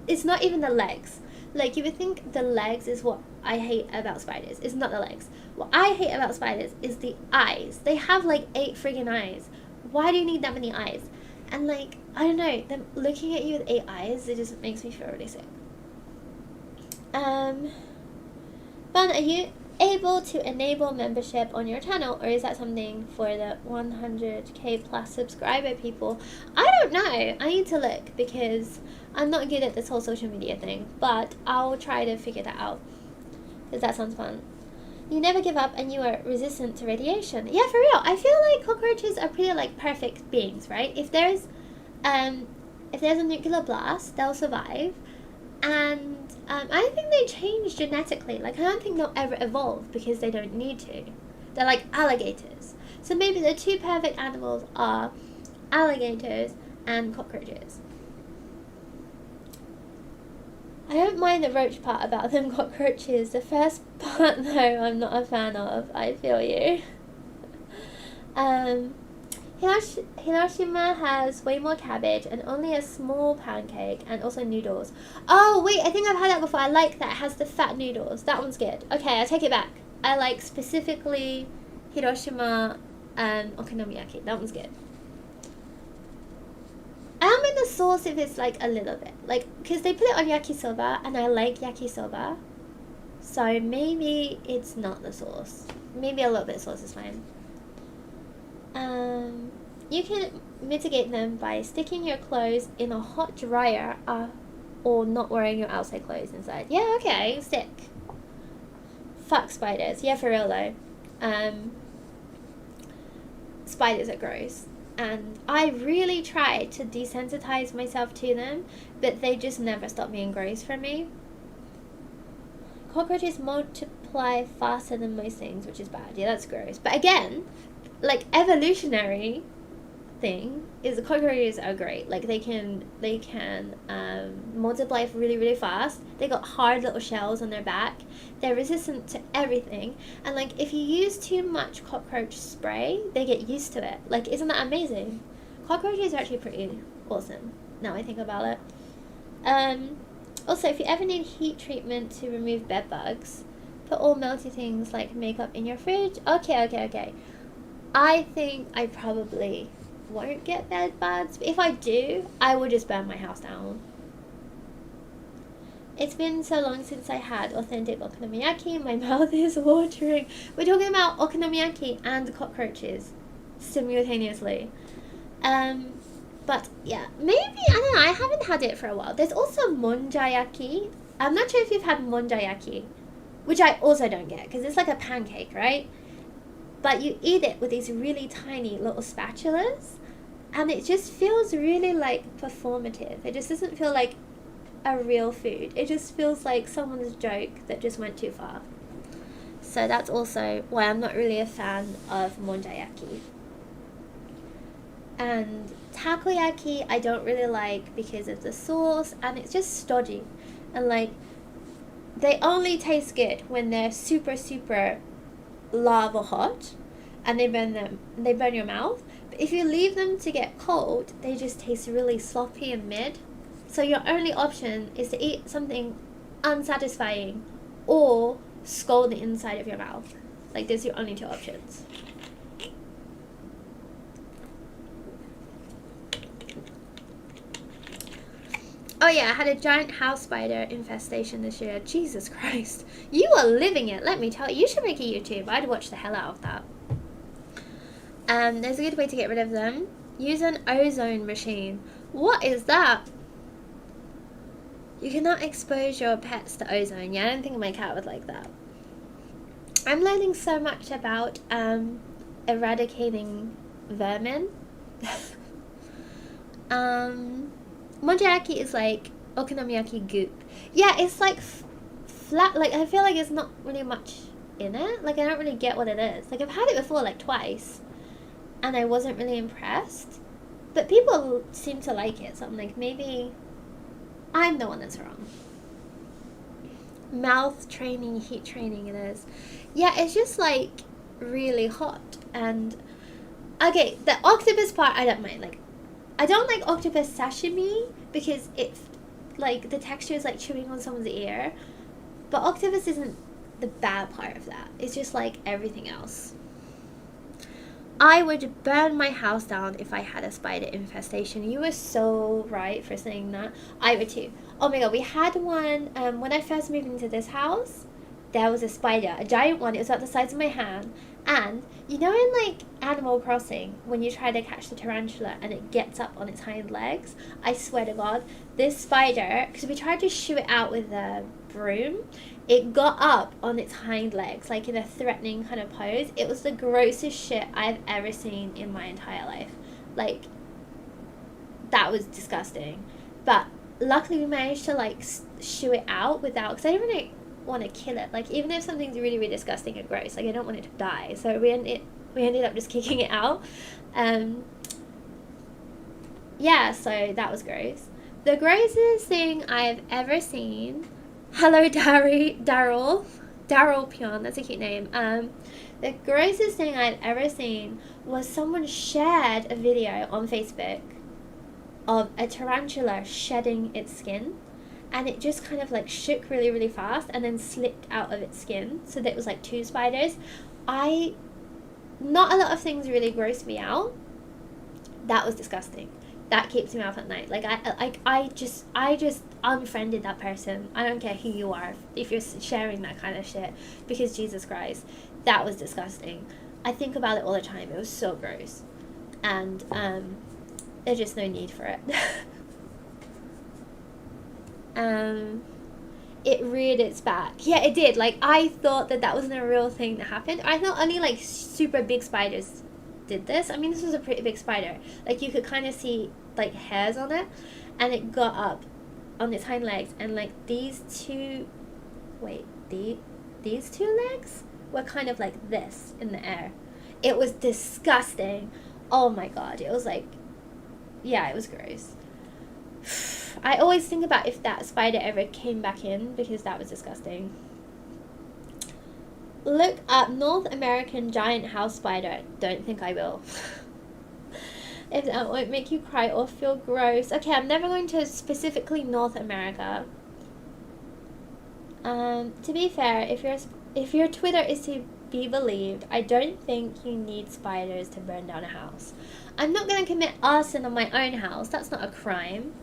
it's not even the legs. Like, you would think the legs is what I hate about spiders. It's not the legs. What I hate about spiders is the eyes. They have like 8 friggin' eyes. Why do you need that many eyes? And like, I don't know, them looking at you with 8 eyes, it just makes me feel really sick. Bun, are you able to enable membership on your channel, or is that something for the 100k plus subscriber people? I don't know. I need to look because I'm not good at this whole social media thing, but I'll try to figure that out because that sounds fun. You never give up and you are resistant to radiation. Yeah, for real. I feel like cockroaches are pretty like perfect beings, right? If there's a nuclear blast, they'll survive. And I think they change genetically. Like, I don't think they'll ever evolve because they don't need to. They're like alligators. So maybe the 2 perfect animals are alligators and cockroaches. I don't mind the roach part about them cockroaches. The first part, though, I'm not a fan of. I feel you. Hiroshima has way more cabbage and only a small pancake and also noodles. Oh, wait, I think I've had that before. I like that. It has the fat noodles. That one's good. Okay, I take it back. I like specifically Hiroshima okonomiyaki. That one's good. I'm in the sauce if it's like a little bit. Like, because they put it on yakisoba and I like yakisoba. So maybe it's not the sauce. Maybe a little bit of sauce is fine. You can mitigate them by sticking your clothes in a hot dryer or not wearing your outside clothes inside. Yeah, okay, stick. Fuck spiders. Yeah, for real though. Spiders are gross. And I really try to desensitize myself to them, but they just never stop being gross for me. Cockroaches multiply faster than most things, which is bad. Yeah, that's gross. But again, like, evolutionary thing is the cockroaches are great. Like, they can multiply really, really fast. They got hard little shells on their back. They're resistant to everything. And like, if you use too much cockroach spray, they get used to it. Like, isn't that amazing? Cockroaches are actually pretty awesome now I think about it. Also, if you ever need heat treatment to remove bed bugs, put all melty things like makeup in your fridge. Okay. I think I probably won't get bed bugs, but if I do, I will just burn my house down. It's been so long since I had authentic okonomiyaki, my mouth is watering. We're talking about okonomiyaki and cockroaches simultaneously. But yeah, maybe, I don't know, I haven't had it for a while. There's also monjayaki. I'm not sure if you've had monjayaki, which I also don't get, because it's like a pancake, right? But you eat it with these really tiny little spatulas, and it just feels really like performative. It just doesn't feel like a real food. It just feels like someone's joke that just went too far. So that's also why I'm not really a fan of monjayaki. And takoyaki I don't really like because of the sauce, and it's just stodgy. And like, they only taste good when they're super, super lava hot and they burn your mouth. But if you leave them to get cold, they just taste really sloppy and mid. So your only option is to eat something unsatisfying or scald the inside of your mouth. Like, there's your only 2 options. Oh yeah, I had a giant house spider infestation this year. Jesus Christ. You are living it, let me tell you. You should make a YouTube. I'd watch the hell out of that. There's a good way to get rid of them. Use an ozone machine. What is that? You cannot expose your pets to ozone. Yeah, I don't think my cat would like that. I'm learning so much about eradicating vermin. Mochiyaki is like okonomiyaki goop. Yeah, it's like flat. Like, I feel like there's not really much in it. Like, I don't really get what it is. Like, I've had it before, like, twice, and I wasn't really impressed. But people seem to like it, so I'm like, maybe I'm the one that's wrong. Mouth training, heat training it is. Yeah, it's just like really hot. And okay, the octopus part I don't mind. Like, I don't like octopus sashimi because it's like the texture is like chewing on someone's ear. But octopus isn't the bad part of that. It's just like everything else. I would burn my house down if I had a spider infestation. You were so right for saying that. I would too. Oh my god, we had one when I first moved into this house. There was a spider, a giant one. It was about the size of my hand. And you know, in like Animal Crossing, when you try to catch the tarantula and it gets up on its hind legs, I swear to God, this spider, because we tried to shoo it out with a broom, it got up on its hind legs, like in a threatening kind of pose. It was the grossest shit I've ever seen in my entire life. Like, that was disgusting. But luckily we managed to like shoo it out without, because I didn't really want to kill it. Like, even if something's really, really disgusting and gross, like, I don't want it to die. So we ended up just kicking it out. Yeah, so that was gross. The grossest thing I've ever seen. Hello, Daryl Pion. That's a cute name. The grossest thing I've ever seen was someone shared a video on Facebook of a tarantula shedding its skin, and it just kind of like shook really, really fast and then slipped out of its skin, so that it was like two spiders. Not a lot of things really grossed me out. That was disgusting. That keeps me up at night. Like, I just unfriended that person. I don't care who you are if you're sharing that kind of shit, because Jesus Christ, that was disgusting. I think about it all the time. It was so gross, and there's just no need for it. It reared its back. Yeah, it did. Like, I thought that wasn't a real thing that happened. I thought only like super big spiders did this. I mean, this was a pretty big spider. Like, you could kind of see like hairs on it, and it got up on its hind legs, and like these two legs were kind of like this in the air. It was disgusting. Oh my god, it was like, yeah, it was gross. I always think about if that spider ever came back in, because that was disgusting. Look up North American giant house spider. Don't think I will. If that won't make you cry or feel gross. Okay, I'm never going to specifically North America. To be fair, if your Twitter is to be believed, I don't think you need spiders to burn down a house. I'm not going to commit arson on my own house. That's not a crime.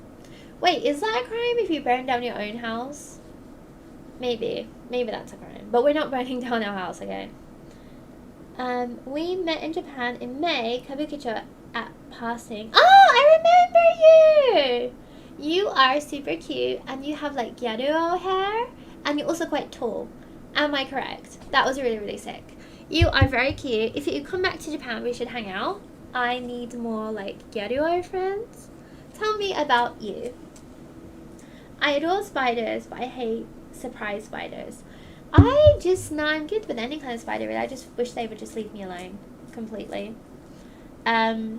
Wait, is that a crime if you burn down your own house? Maybe that's a crime. But we're not burning down our house, okay? We met in Japan in May, Kabukicho at passing. Oh, I remember you! You are super cute, and you have like Gyaruo hair, and you're also quite tall. Am I correct? That was really, really sick. You are very cute. If you come back to Japan, we should hang out. I need more like Gyaruo friends. Tell me about you. I adore spiders, but I hate surprise spiders. I'm good with any kind of spider, really. I just wish they would just leave me alone completely. I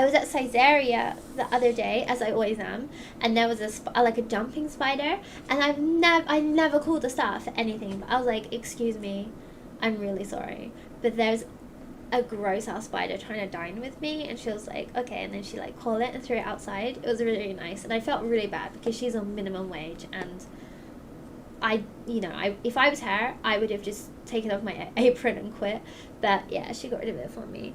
was at Caesarea the other day, as I always am, and there was a jumping spider, and I never called the staff for anything, but I was like, excuse me, I'm really sorry, but there's a gross ass spider trying to dine with me, and she was like, okay, and then she like called it and threw it outside. It was really, really nice, and I felt really bad because she's on minimum wage, and if I was her, I would have just taken off my apron and quit, but yeah, she got rid of it for me.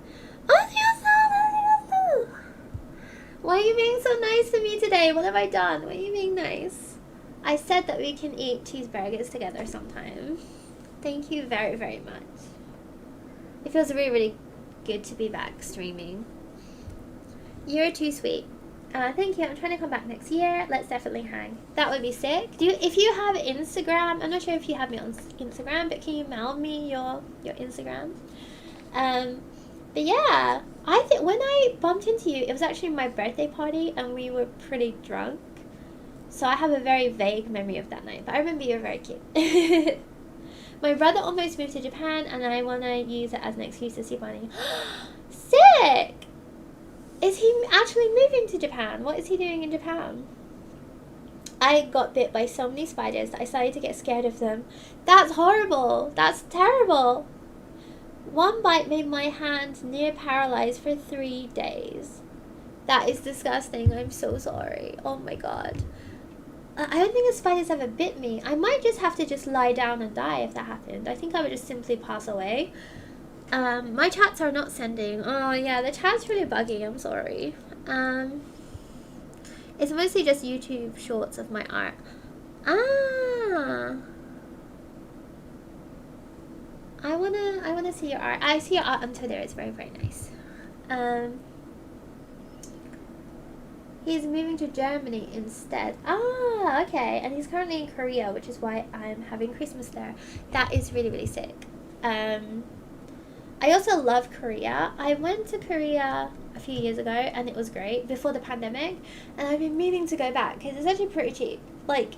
Why are you being so nice to me today? What have I done? Why are you being nice? I said that we can eat cheeseburgers together sometime. Thank you very, very much. It feels really, really good to be back streaming. You're too sweet. Thank you. I'm trying to come back next year. Let's definitely hang. That would be sick. If you have Instagram, I'm not sure if you have me on Instagram, but can you mail me your Instagram? But yeah, I think when I bumped into you, it was actually my birthday party, and we were pretty drunk. So I have a very vague memory of that night, but I remember you were very cute. My brother almost moved to Japan, and I want to use it as an excuse to see Bonnie. Sick! Is he actually moving to Japan? What is he doing in Japan? I got bit by so many spiders that I started to get scared of them. That's horrible. That's terrible. One bite made my hand near paralyzed for 3 days. That is disgusting. I'm so sorry. Oh my god. I don't think a spider's ever bit me. I might just have to just lie down and die if that happened. I think I would just simply pass away. My chats are not sending. Oh yeah, the chat's really buggy. I'm sorry. It's mostly just YouTube shorts of my art. I wanna see your art. I see your art on Twitter. It's very, very nice. He's moving to Germany instead. Okay. And he's currently in Korea, which is why I'm having Christmas there. That is really, really sick. I also love Korea. I went to Korea a few years ago, and it was great before the pandemic, and I've been meaning to go back because it's actually pretty cheap. Like,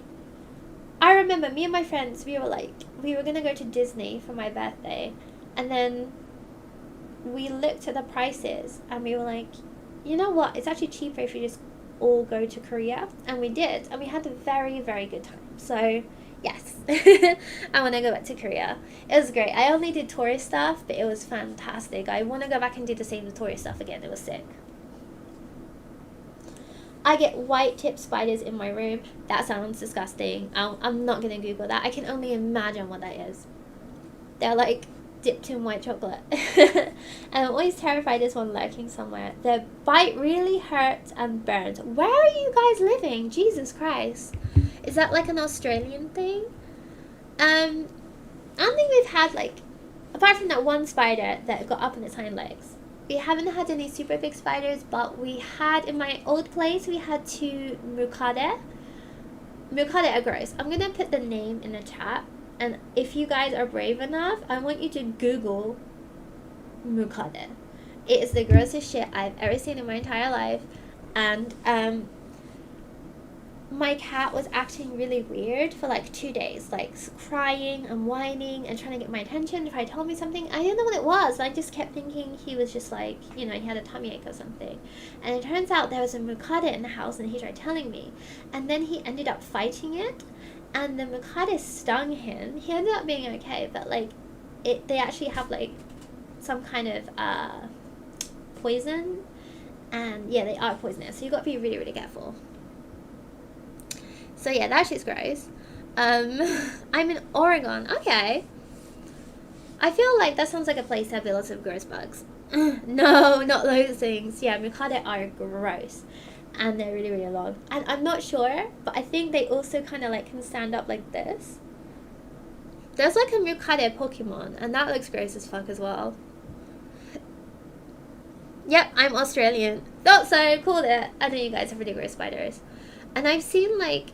I remember me and my friends, we were gonna go to Disney for my birthday, and then we looked at the prices and we were like, you know what, it's actually cheaper if we just all go to Korea. And we did, and we had a very, very good time. So yes, I want to go back to Korea. It was great. I only did tourist stuff, but it was fantastic. I want to go back and do the same tourist stuff again. It was sick. I get white tip spiders in my room. That sounds disgusting. I'm not going to Google that. I can only imagine what that is. They're like dipped in white chocolate. And I'm always terrified there's one lurking somewhere. The bite really hurts and burns. Where are you guys living? Jesus Christ. Is that like an Australian thing? I don't think we've had, like, apart from that one spider that got up on its hind legs, we haven't had any super big spiders, but we had, in my old place, we had 2 mukade. Mukade are gross. I'm gonna put the name in the chat, and if you guys are brave enough, I want you to Google mukade. It is the grossest shit I've ever seen in my entire life, and my cat was acting really weird for like 2 days, like crying and whining and trying to get my attention. If I told me something, I didn't know what it was. I just kept thinking he was just like, you know, he had a tummy ache or something. And it turns out there was a mukade in the house, and he tried telling me. And then he ended up fighting it, and the mukade stung him. He ended up being okay, but like, they actually have like some kind of poison, and yeah, they are poisonous. So you got to be really, really careful. So yeah, that shit's gross. I'm in Oregon. Okay. I feel like that sounds like a place that has lots of gross bugs. No, not those things. Yeah, mukade are gross. And they're really, really long. And I'm not sure, but I think they also kind of like can stand up like this. There's like a mukade Pokemon, and that looks gross as fuck as well. Yep, I'm Australian. Thought so, called it. I know you guys have really gross spiders. And I've seen like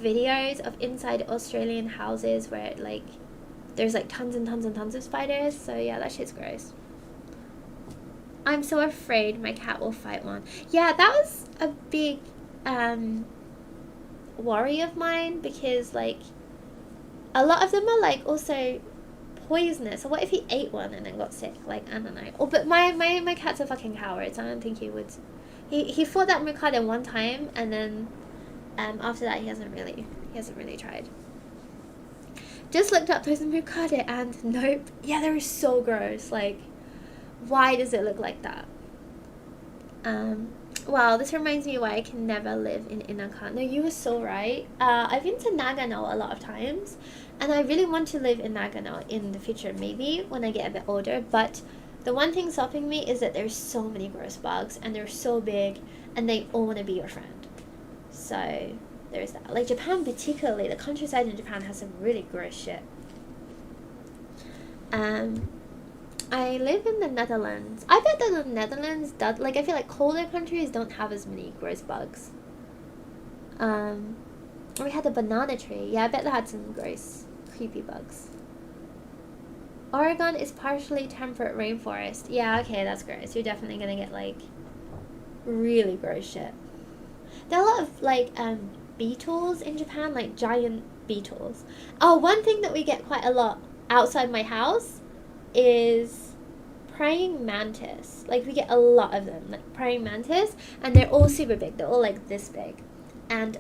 videos of inside Australian houses where like there's like tons and tons and tons of spiders. So yeah, that shit's gross. I'm so afraid my cat will fight one. Yeah, that was a big worry of mine, because like a lot of them are like also poisonous. So what if he ate one and then got sick? Like, I don't know. Oh, but my cat's a fucking coward, so I don't think he would. He fought that mukade one time, and then after that he hasn't really tried. Just looked up there's a mukade, and nope. Yeah, they're so gross. Like, why does it look like that? Wow, this reminds me why I can never live in Inaka. No, you were so right. I've been to Nagano a lot of times, and I really want to live in Nagano in the future, maybe when I get a bit older. But the one thing stopping me is that there's so many gross bugs, and they're so big, and they all want to be your friend. So there's that. Like Japan particularly, the countryside in Japan has some really gross shit. I live in the Netherlands. I bet that the Netherlands does, like, I feel like colder countries don't have as many gross bugs. We had a banana tree. Yeah, I bet that had some gross, creepy bugs. Oregon is partially temperate rainforest. Yeah, okay, that's gross. You're definitely gonna get, like, really gross shit. There are a lot of, like, beetles in Japan, like giant beetles. Oh, one thing that we get quite a lot outside my house is praying mantis. Like, we get a lot of them, like praying mantis, and they're all super big. They're all like this big. And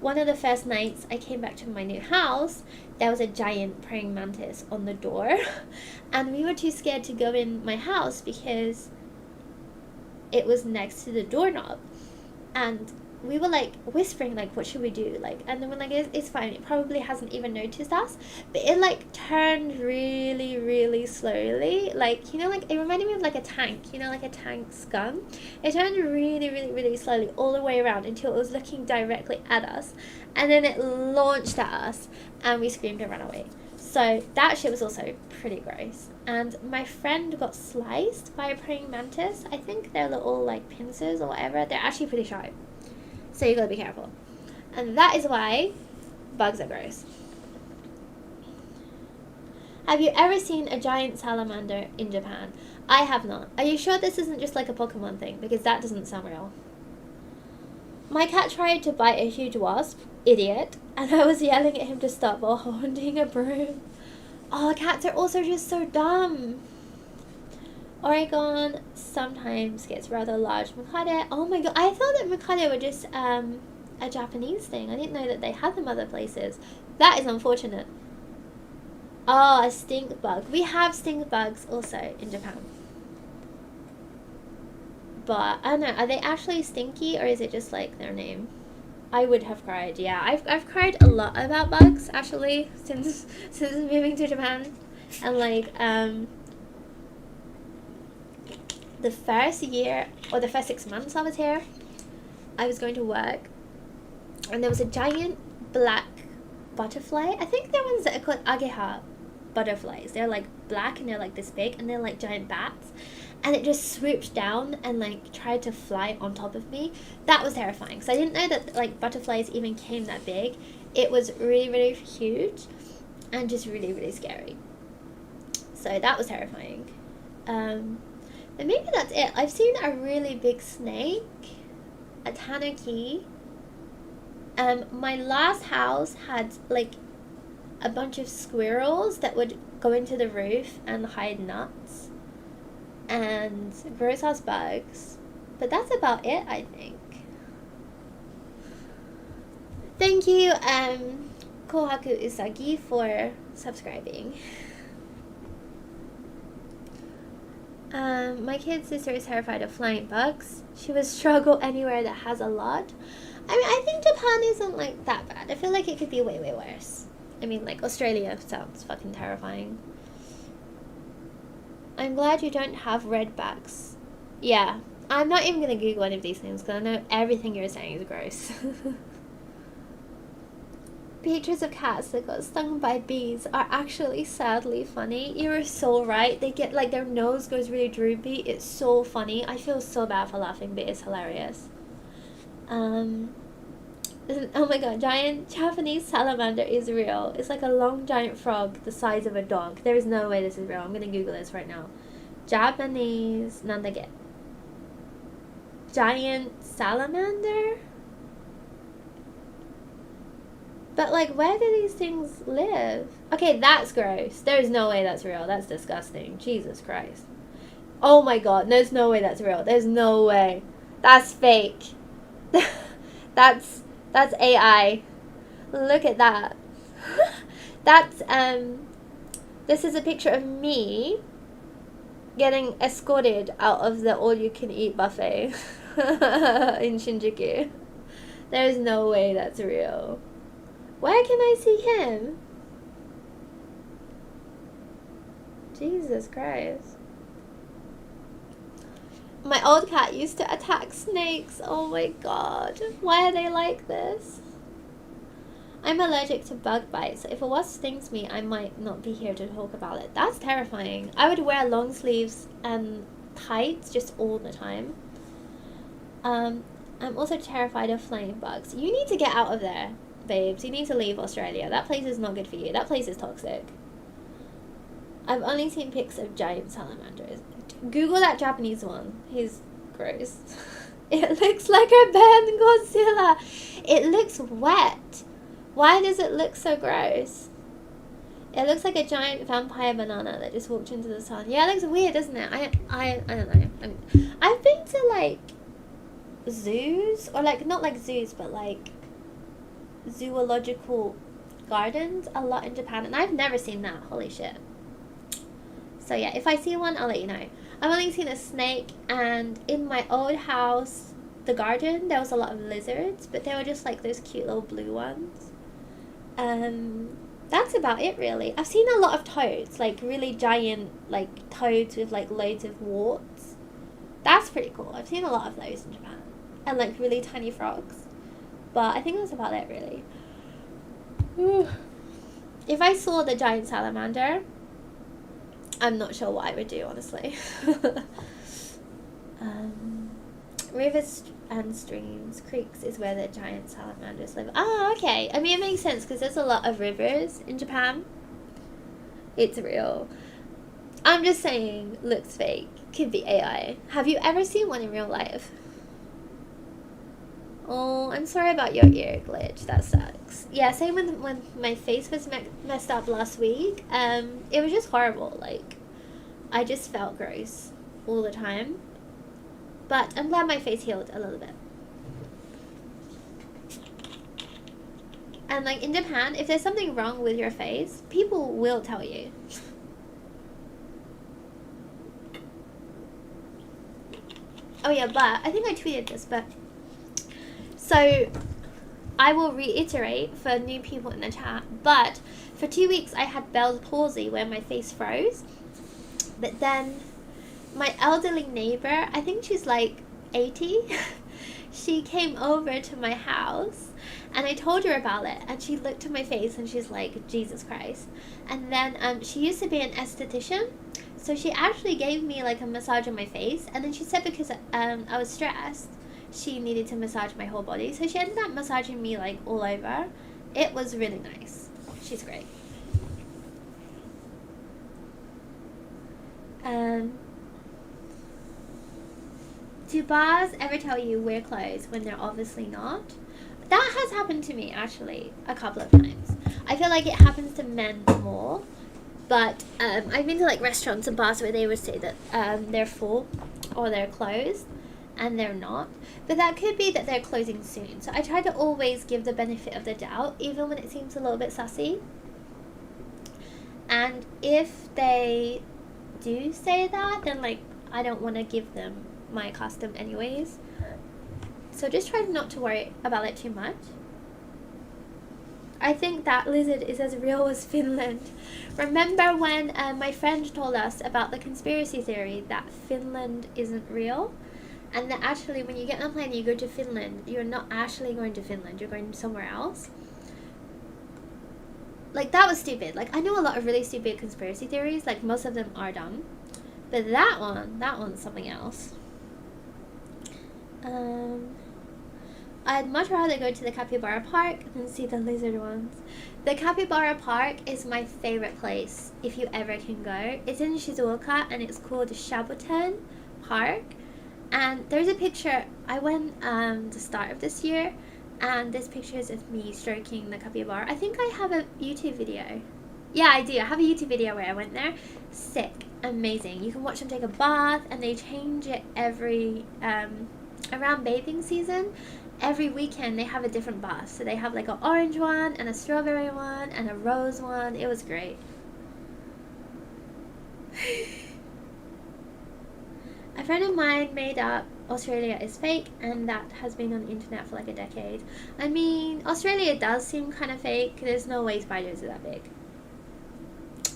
one of the first nights I came back to my new house, there was a giant praying mantis on the door, and we were too scared to go in my house because it was next to the doorknob, and we were like whispering, like, what should we do, like, and then we're like, it's fine, it probably hasn't even noticed us. But it like turned really, really slowly, like, you know, like, it reminded me of like a tank, you know, like a tank's gun. It turned really, really, really slowly all the way around until it was looking directly at us, and then it launched at us, and we screamed and ran away. So that shit was also pretty gross. And my friend got sliced by a praying mantis. I think they're little like pincers or whatever. They're actually pretty sharp, so you gotta be careful. And that is why bugs are gross. Have you ever seen a giant salamander in Japan? I have not. Are you sure this isn't just like a Pokemon thing? Because that doesn't sound real. My cat tried to bite a huge wasp. Idiot. And I was yelling at him to stop while holding a broom. Oh, cats are also just so dumb. Oregon sometimes gets rather large mukade. Oh my god, I thought that mukade were just a Japanese thing. I didn't know that they had them other places. That is unfortunate. Oh, a stink bug. We have stink bugs also in Japan. But I don't know, are they actually stinky, or is it just like their name? I would have cried. Yeah, I've cried a lot about bugs actually since moving to Japan, and like the first year or the first 6 months I was here, I was going to work, and there was a giant black butterfly. I think they're ones that are called ageha butterflies. They're like black and they're like this big, and they're like giant bats. And it just swooped down and like tried to fly on top of me. That was terrifying. So I didn't know that like butterflies even came that big. It was really, really huge and just really, really scary. So that was terrifying. And maybe that's it. I've seen a really big snake, a tanuki. My last house had like a bunch of squirrels that would go into the roof and hide nuts, and gross ass bugs. But that's about it, I think. Thank you, Kohaku Usagi, for subscribing. My kid sister is terrified of flying bugs. She would struggle anywhere that has a lot. I mean, I think Japan isn't like that bad. I feel like it could be way, way worse. I mean, like, Australia sounds fucking terrifying. I'm glad you don't have redbacks. Yeah, I'm not even gonna Google any of these things because I know everything you're saying is gross. Pictures of cats that got stung by bees are actually sadly funny. You were so right. They get like their nose goes really droopy. It's so funny. I feel so bad for laughing, but it's hilarious. Oh my god, giant Japanese salamander is real. It's like a long giant frog the size of a dog. There is no way this is real. I'm gonna Google this right now. Japanese nandage. Giant salamander? But like, where do these things live? Okay, that's gross. There's no way that's real. That's disgusting. Jesus Christ. Oh my god, there's no way that's real. There's no way. That's fake. That's AI. Look at that. That's this is a picture of me getting escorted out of the all-you-can-eat buffet in Shinjuku. There's no way that's real. Where can I see him? Jesus Christ. My old cat used to attack snakes. Oh my god. Why are they like this? I'm allergic to bug bites, so if a wasp stings me, I might not be here to talk about it. That's terrifying. I would wear long sleeves and tights just all the time. I'm also terrified of flying bugs. You need to get out of there, babes. You need to leave Australia. That place is not good for you. That place is toxic. I've only seen pics of giant salamanders. Google that Japanese one. He's gross. It looks like a banned Godzilla. It looks wet. Why does it look so gross? It looks like a giant vampire banana that just walked into the sun. Yeah, it looks weird, doesn't it? I don't know. I've been to, like, zoos, or, like, not like zoos, but, like, zoological gardens a lot in Japan, and I've never seen that. Holy shit. So, yeah, if I see one, I'll let you know. I've only seen a snake, and in my old house, the garden, there was a lot of lizards, but they were just, like, those cute little blue ones. That's about it, really. I've seen a lot of toads, like really giant, like toads with like loads of warts. That's pretty cool. I've seen a lot of those in Japan, and like really tiny frogs. But I think that's about it, really. Ooh. If I saw the giant salamander, I'm not sure what I would do, honestly. Rivers and streams, creeks is where the giant salamanders live. Oh, okay. I mean, it makes sense because there's a lot of rivers in Japan. It's real. I'm just saying, looks fake. Could be AI. Have you ever seen one in real life? Oh, I'm sorry about your ear glitch. That sucks. Yeah, same when my face was messed up last week. It was just horrible. Like, I just felt gross all the time. But I'm glad my face healed a little bit. And like in Japan, if there's something wrong with your face, people will tell you. Oh yeah, but I think I tweeted this, but so I will reiterate for new people in the chat, but for 2 weeks I had Bell's palsy where my face froze. But then my elderly neighbor, I think she's like 80, she came over to my house and I told her about it, and she looked at my face and she's like, Jesus Christ. And then she used to be an esthetician, so she actually gave me like a massage on my face, and then she said because I was stressed, she needed to massage my whole body, so she ended up massaging me like all over. It was really nice. She's great. Do bars ever tell you wear clothes when they're obviously not? That has happened to me actually a couple of times. I feel like it happens to men more, but I've been to like restaurants and bars where they would say that they're full or they're closed, and they're not. But that could be that they're closing soon. So I try to always give the benefit of the doubt, even when it seems a little bit sussy. And if they do say that, then like I don't want to give them my custom anyways. So just try not to worry about it too much. I think that lizard is as real as Finland. Remember when my friend told us about the conspiracy theory that Finland isn't real? And that actually when you get on a plane and you go to Finland, you're not actually going to Finland, you're going somewhere else. Like, that was stupid. Like, I know a lot of really stupid conspiracy theories. Like, most of them are dumb. But that one's something else. I'd much rather go to the Capybara Park than see the lizard ones. The Capybara Park is my favorite place, if you ever can go. It's in Shizuoka, and it's called Shaboten Park. And there's a picture, I went the start of this year, and there's pictures of me stroking the capybara. I think I have a YouTube video. Yeah, I do. I have a YouTube video where I went there. Sick. Amazing. You can watch them take a bath, and they change it every, around bathing season. Every weekend they have a different bath. So they have like an orange one, and a strawberry one, and a rose one. It was great. A friend of mine made up Australia is fake, and that has been on the internet for like a decade. I mean, Australia does seem kind of fake. There's no way spiders are that big.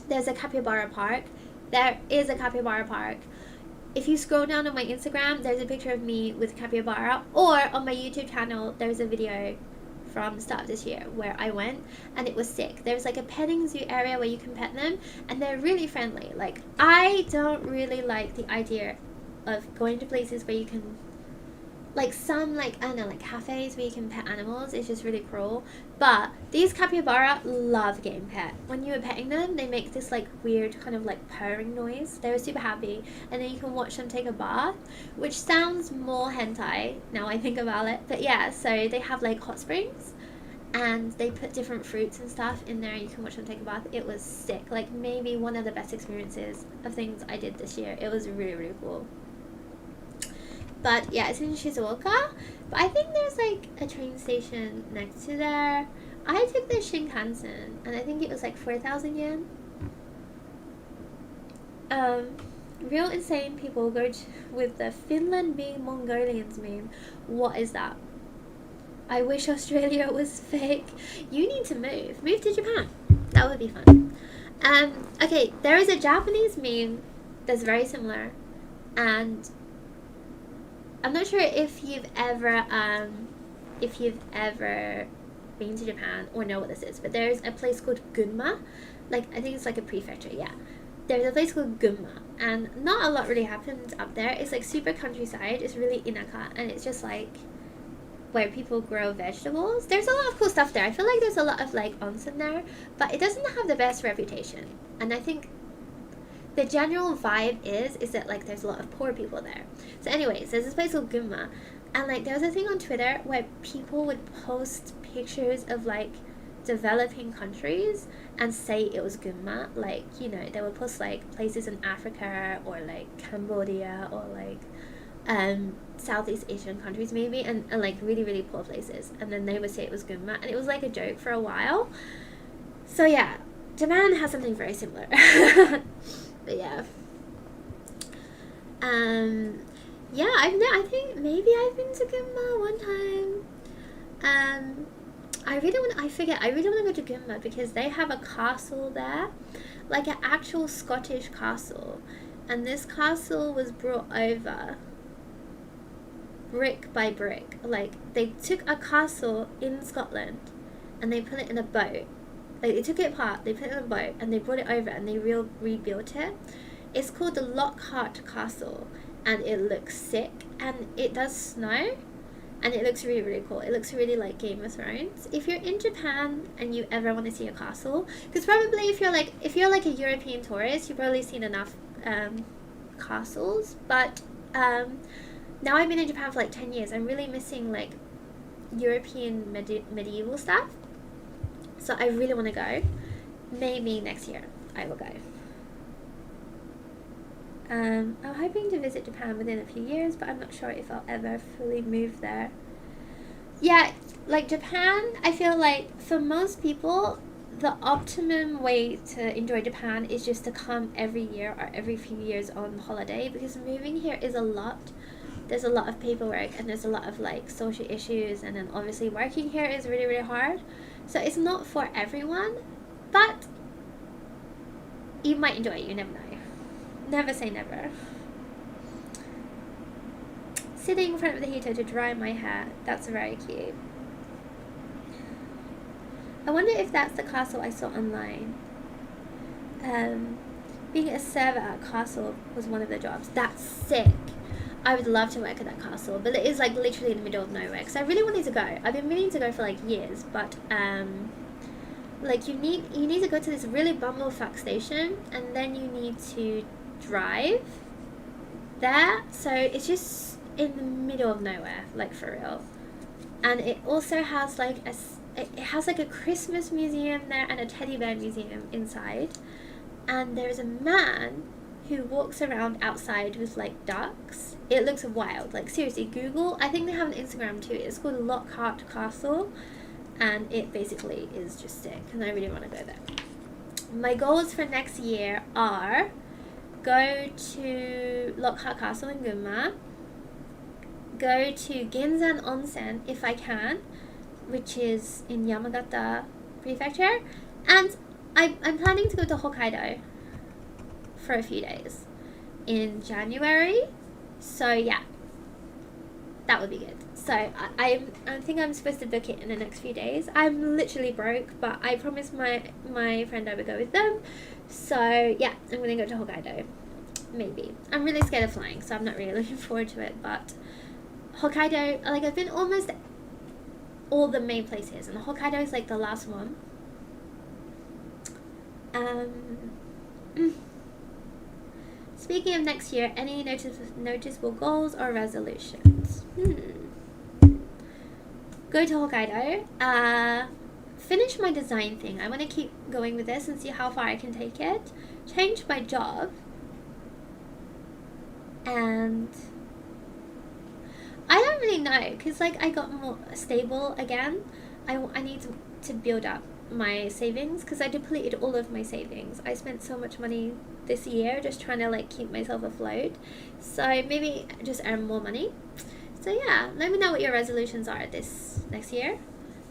There's a capybara park. There is a capybara park. If you scroll down on my Instagram, there's a picture of me with capybara, or on my YouTube channel, there's a video from the start of this year where I went, and it was sick. There's like a petting zoo area where you can pet them, and they're really friendly. Like, I don't really like the idea of going to places where you can, like, some, like, I don't know, like cafes where you can pet animals. It's just really cruel. But these capybara love getting pet. When you were petting them, they make this like weird kind of like purring noise. They were super happy, and then you can watch them take a bath, which sounds more hentai now I think about it. But yeah, so they have like hot springs, and they put different fruits and stuff in there, and you can watch them take a bath. It was sick. Like, maybe one of the best experiences of things I did this year. It was really, really cool. But yeah, it's in Shizuoka. But I think there's like a train station next to there. I took the Shinkansen, and I think it was like 4,000 yen. Real insane people go with the Finland being Mongolians meme. What is that? I wish Australia was fake. You need to move. Move to Japan. That would be fun. Okay, there is a Japanese meme that's very similar, and I'm not sure if you've ever been to Japan or know what this is, but there's a place called Gunma. Like, I think it's like a prefecture, yeah. There's a place called Gunma, and not a lot really happens up there. It's like super countryside. It's really inaka, and it's just like where people grow vegetables. There's a lot of cool stuff there. I feel like there's a lot of like onsen there, but it doesn't have the best reputation. And I think the general vibe is that like there's a lot of poor people there. So anyways, there's this place called Gunma, and like there was a thing on Twitter where people would post pictures of like developing countries and say it was Gunma. Like, you know, they would post like places in Africa or like Cambodia or like Southeast Asian countries maybe, and like really, really poor places, and then they would say it was Gunma, and it was like a joke for a while. So yeah, Japan has something very similar. But yeah, yeah, I think maybe I've been to Gunma one time. I really want to go to Gunma because they have a castle there, like an actual Scottish castle, and this castle was brought over brick by brick. Like, they took a castle in Scotland and they put it in a boat. Like, they took it apart, they put it in a boat, and they brought it over and they rebuilt it. It's called the Lockhart Castle, and it looks sick, and it does snow, and it looks really, really cool. It looks really like Game of Thrones. If you're in Japan and you ever want to see a castle, because probably if you're like a European tourist, you've probably seen enough castles, but now I've been in Japan for like 10 years. I'm really missing like European medieval stuff. So I really want to go. Maybe next year I will go. I'm hoping to visit Japan within a few years, but I'm not sure if I'll ever fully move there. Yeah, like Japan, I feel like for most people, the optimum way to enjoy Japan is just to come every year or every few years on holiday, because moving here is a lot. There's a lot of paperwork, and there's a lot of like social issues, and then obviously working here is really, really hard. So it's not for everyone, but you might enjoy it. You never know. Never say never. Sitting in front of the heater to dry my hair. That's very cute. I wonder if that's the castle I saw online. Being a server at a castle was one of the jobs. That's sick. I would love to work at that castle, but it is like literally in the middle of nowhere, because I really wanted to go. I've been meaning to go for like years, but like you need to go to this really bumblefuck station, and then you need to drive there, so it's just in the middle of nowhere, like for real. And it also has like a Christmas museum there and a teddy bear museum inside, and there's a man who walks around outside with like ducks. It looks wild. Like, seriously, Google. I think they have an Instagram too. It's called Lockhart Castle, and it basically is just sick, and I really want to go there. My goals for next year are go to Lockhart Castle in Gunma, go to Ginzan Onsen if I can, which is in Yamagata Prefecture, and I'm planning to go to Hokkaido for a few days in January. So yeah, That would be good. So I think I'm supposed to book it in the next few days. I'm literally broke, but I promised my friend I would go with them. So yeah, I'm gonna go to Hokkaido. Maybe. I'm really scared of flying, so I'm not really looking forward to it. But Hokkaido, like I've been almost all the main places, and Hokkaido is like the last one. Speaking of next year, any noticeable goals or resolutions? Go to Hokkaido. Finish my design thing. I want to keep going with this and see how far I can take it. Change my job. And I don't really know, because like I got more stable again. I need to build up my savings, because I depleted all of my savings. I spent so much money this year just trying to like keep myself afloat. So maybe just earn more money. So yeah, let me know what your resolutions are this next year.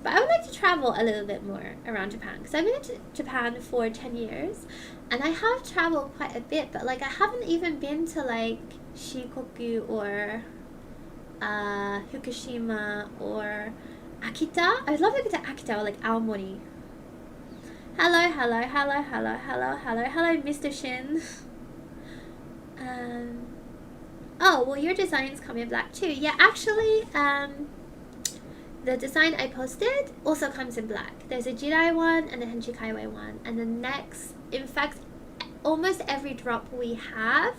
But I would like to travel a little bit more around Japan, because I've been to Japan for 10 years and I have traveled quite a bit, but like I haven't even been to like Shikoku or Fukushima or Akita. I'd love to go to Akita or like Aomori. Hello, Mr. Shin. Oh, well, your designs come in black too. Yeah, actually, the design I posted also comes in black. There's a Jidai one and a Henchi Kaiwei one. And the next, in fact, almost every drop we have,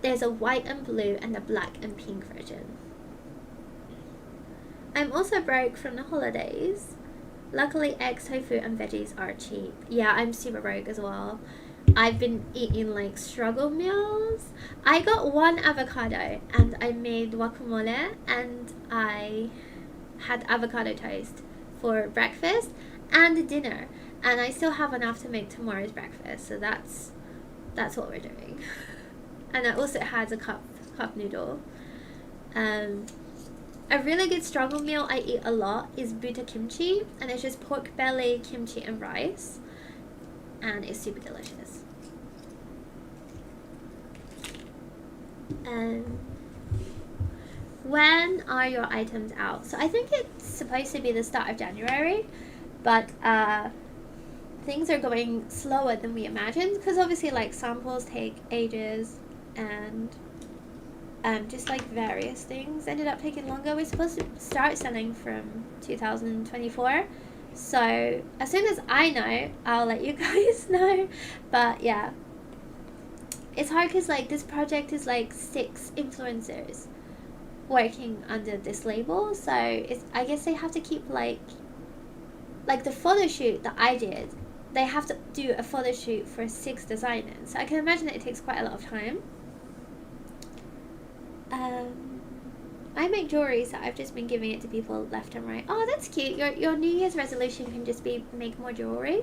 there's a white and blue and a black and pink version. I'm also broke from the holidays. Luckily, eggs, tofu, and veggies are cheap. Yeah, I'm super broke as well. I've been eating like struggle meals. I got one avocado and I made guacamole and I had avocado toast for breakfast and dinner. And I still have enough to make tomorrow's breakfast. So that's what we're doing. And I also had a cup noodle. A really good struggle meal I eat a lot is buta kimchi, and it's just pork belly, kimchi, and rice, and it's super delicious. When are your items out? So I think it's supposed to be the start of January, but things are going slower than we imagined, because obviously like samples take ages, and just like various things ended up taking longer. We're supposed to start selling from 2024, so as soon as I know, I'll let you guys know. But yeah, it's hard because like this project is like 6 influencers working under this label, so it's, I guess they have to keep like the photo shoot that I did, they have to do a photo shoot for 6 designers, so I can imagine that it takes quite a lot of time. I make jewelry, so I've just been giving it to people left and right. Oh, that's cute. Your New Year's resolution can just be make more jewelry.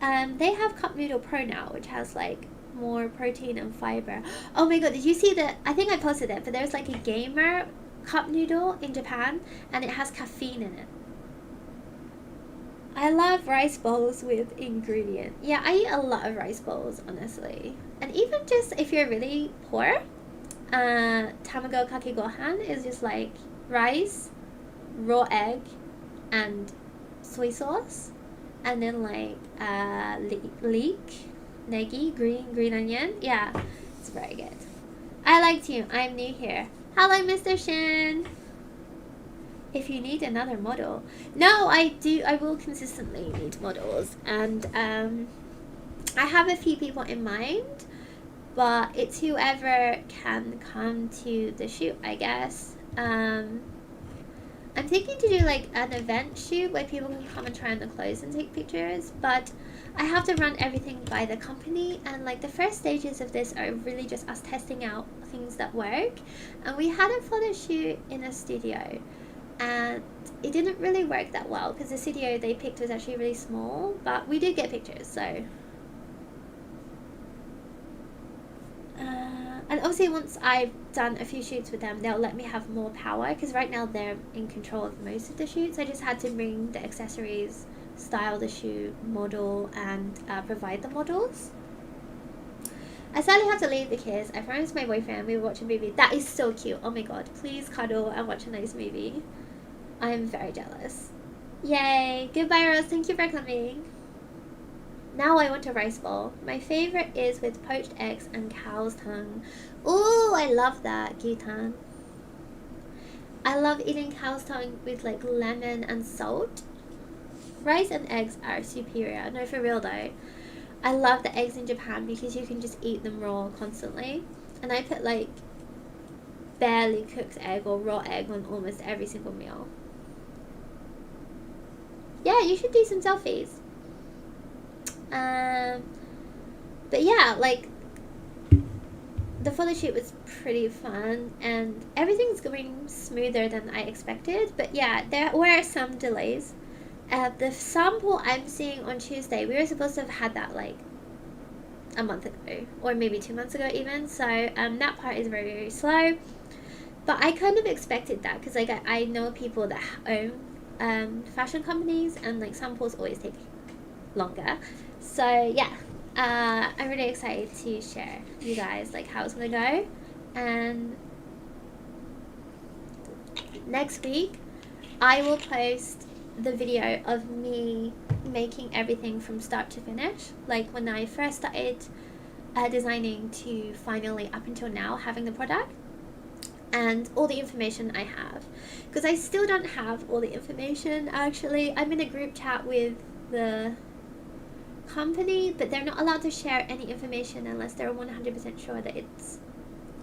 They have Cup Noodle Pro now, which has like more protein and fiber. Oh my god, did you see that? I think I posted it, but there's like a gamer cup noodle in Japan, and it has caffeine in it. I love rice bowls with ingredient. Yeah, I eat a lot of rice bowls, honestly. And even just if you're really poor, tamago kake gohan is just like rice, raw egg, and soy sauce, and then like leek, negi, green onion. Yeah, it's very good. I liked you. I'm new here. Hello, Mr. Shin. If you need another model, no, I will consistently need models, and I have a few people in mind. But it's whoever can come to the shoot, I guess. I'm thinking to do like an event shoot where people can come and try on the clothes and take pictures, but I have to run everything by the company, and like the first stages of this are really just us testing out things that work. And we had a photo shoot in a studio, and it didn't really work that well because the studio they picked was actually really small, but we did get pictures, so. And obviously once I've done a few shoots with them, they'll let me have more power, because right now they're in control of most of the shoots. I just had to bring the accessories, style the shoot, model, and provide the models. I sadly have to leave because I promised my boyfriend we would watch a movie. That is so cute. Oh my god. Please cuddle and watch a nice movie. I am very jealous. Yay. Goodbye, Rose. Thank you for coming. Now I want a rice bowl. My favorite is with poached eggs and cow's tongue. Ooh, I love that, Gitan. I love eating cow's tongue with like lemon and salt. Rice and eggs are superior. No, for real though. I love the eggs in Japan because you can just eat them raw constantly. And I put like barely cooked egg or raw egg on almost every single meal. Yeah, you should do some selfies. But yeah, like the photo shoot was pretty fun and everything's going smoother than I expected. But yeah, there were some delays. The sample I'm seeing on Tuesday, we were supposed to have had that like a month ago or maybe 2 months ago even. So that part is very, very slow. But I kind of expected that because like I know people that own fashion companies and like samples always take longer. So yeah, I'm really excited to share you guys like how it's gonna go. And next week I will post the video of me making everything from start to finish, like when I first started designing to finally up until now having the product, and all the information I have, because I still don't have all the information. Actually, I'm in a group chat with the company, but they're not allowed to share any information unless they're 100% sure that it's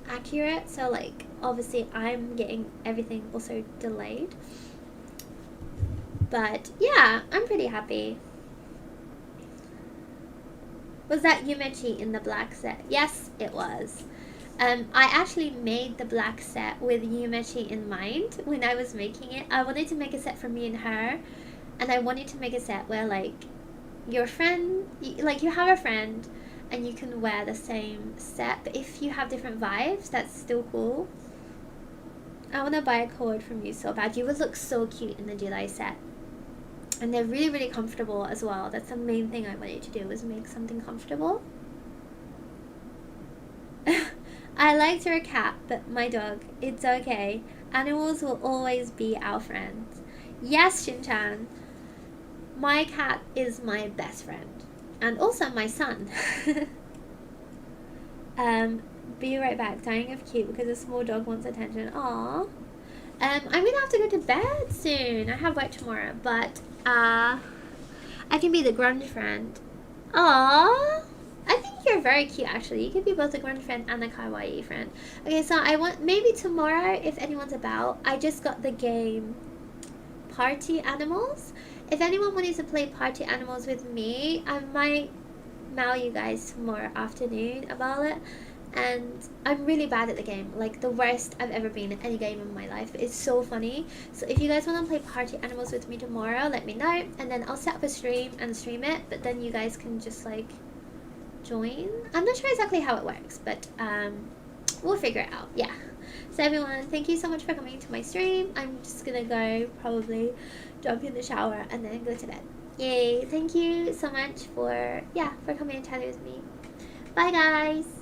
accurate. So like obviously I'm getting everything also delayed, but yeah, I'm pretty happy. Was that Yumechi in the black set? Yes, it was. I actually made the black set with Yumechi in mind when I was making it. I wanted to make a set for me and her, and I wanted to make a set where like your friend, like you have a friend and you can wear the same set, but if you have different vibes, that's still cool. I want to buy a cord from you so bad. You would look so cute in the July set. And they're really, really comfortable as well. That's the main thing I wanted to do, was make something comfortable. I liked your cat, but my dog, it's okay. Animals will always be our friends. Yes, Shin-chan. My cat is my best friend. And also my son. Be right back. Dying of cute because a small dog wants attention. Aww. I'm gonna have to go to bed soon. I have work tomorrow, but I can be the grunge friend. Aww. I think you're very cute actually. You could be both a grunge friend and a kawaii friend. Okay, so I want maybe tomorrow if anyone's about. I just got the game Party Animals. If anyone wanted to play Party Animals with me, I might mail you guys tomorrow afternoon about it. And I'm really bad at the game, like the worst I've ever been at any game in my life. It's so funny. So if you guys want to play Party Animals with me tomorrow, let me know, and then I'll set up a stream and stream it, but then you guys can just like join. I'm not sure exactly how it works, but we'll figure it out. Yeah. So everyone, thank you so much for coming to my stream. I'm just gonna go probably jump in the shower and then go to bed. Yay. Thank you so much for coming and chatting with me. Bye guys.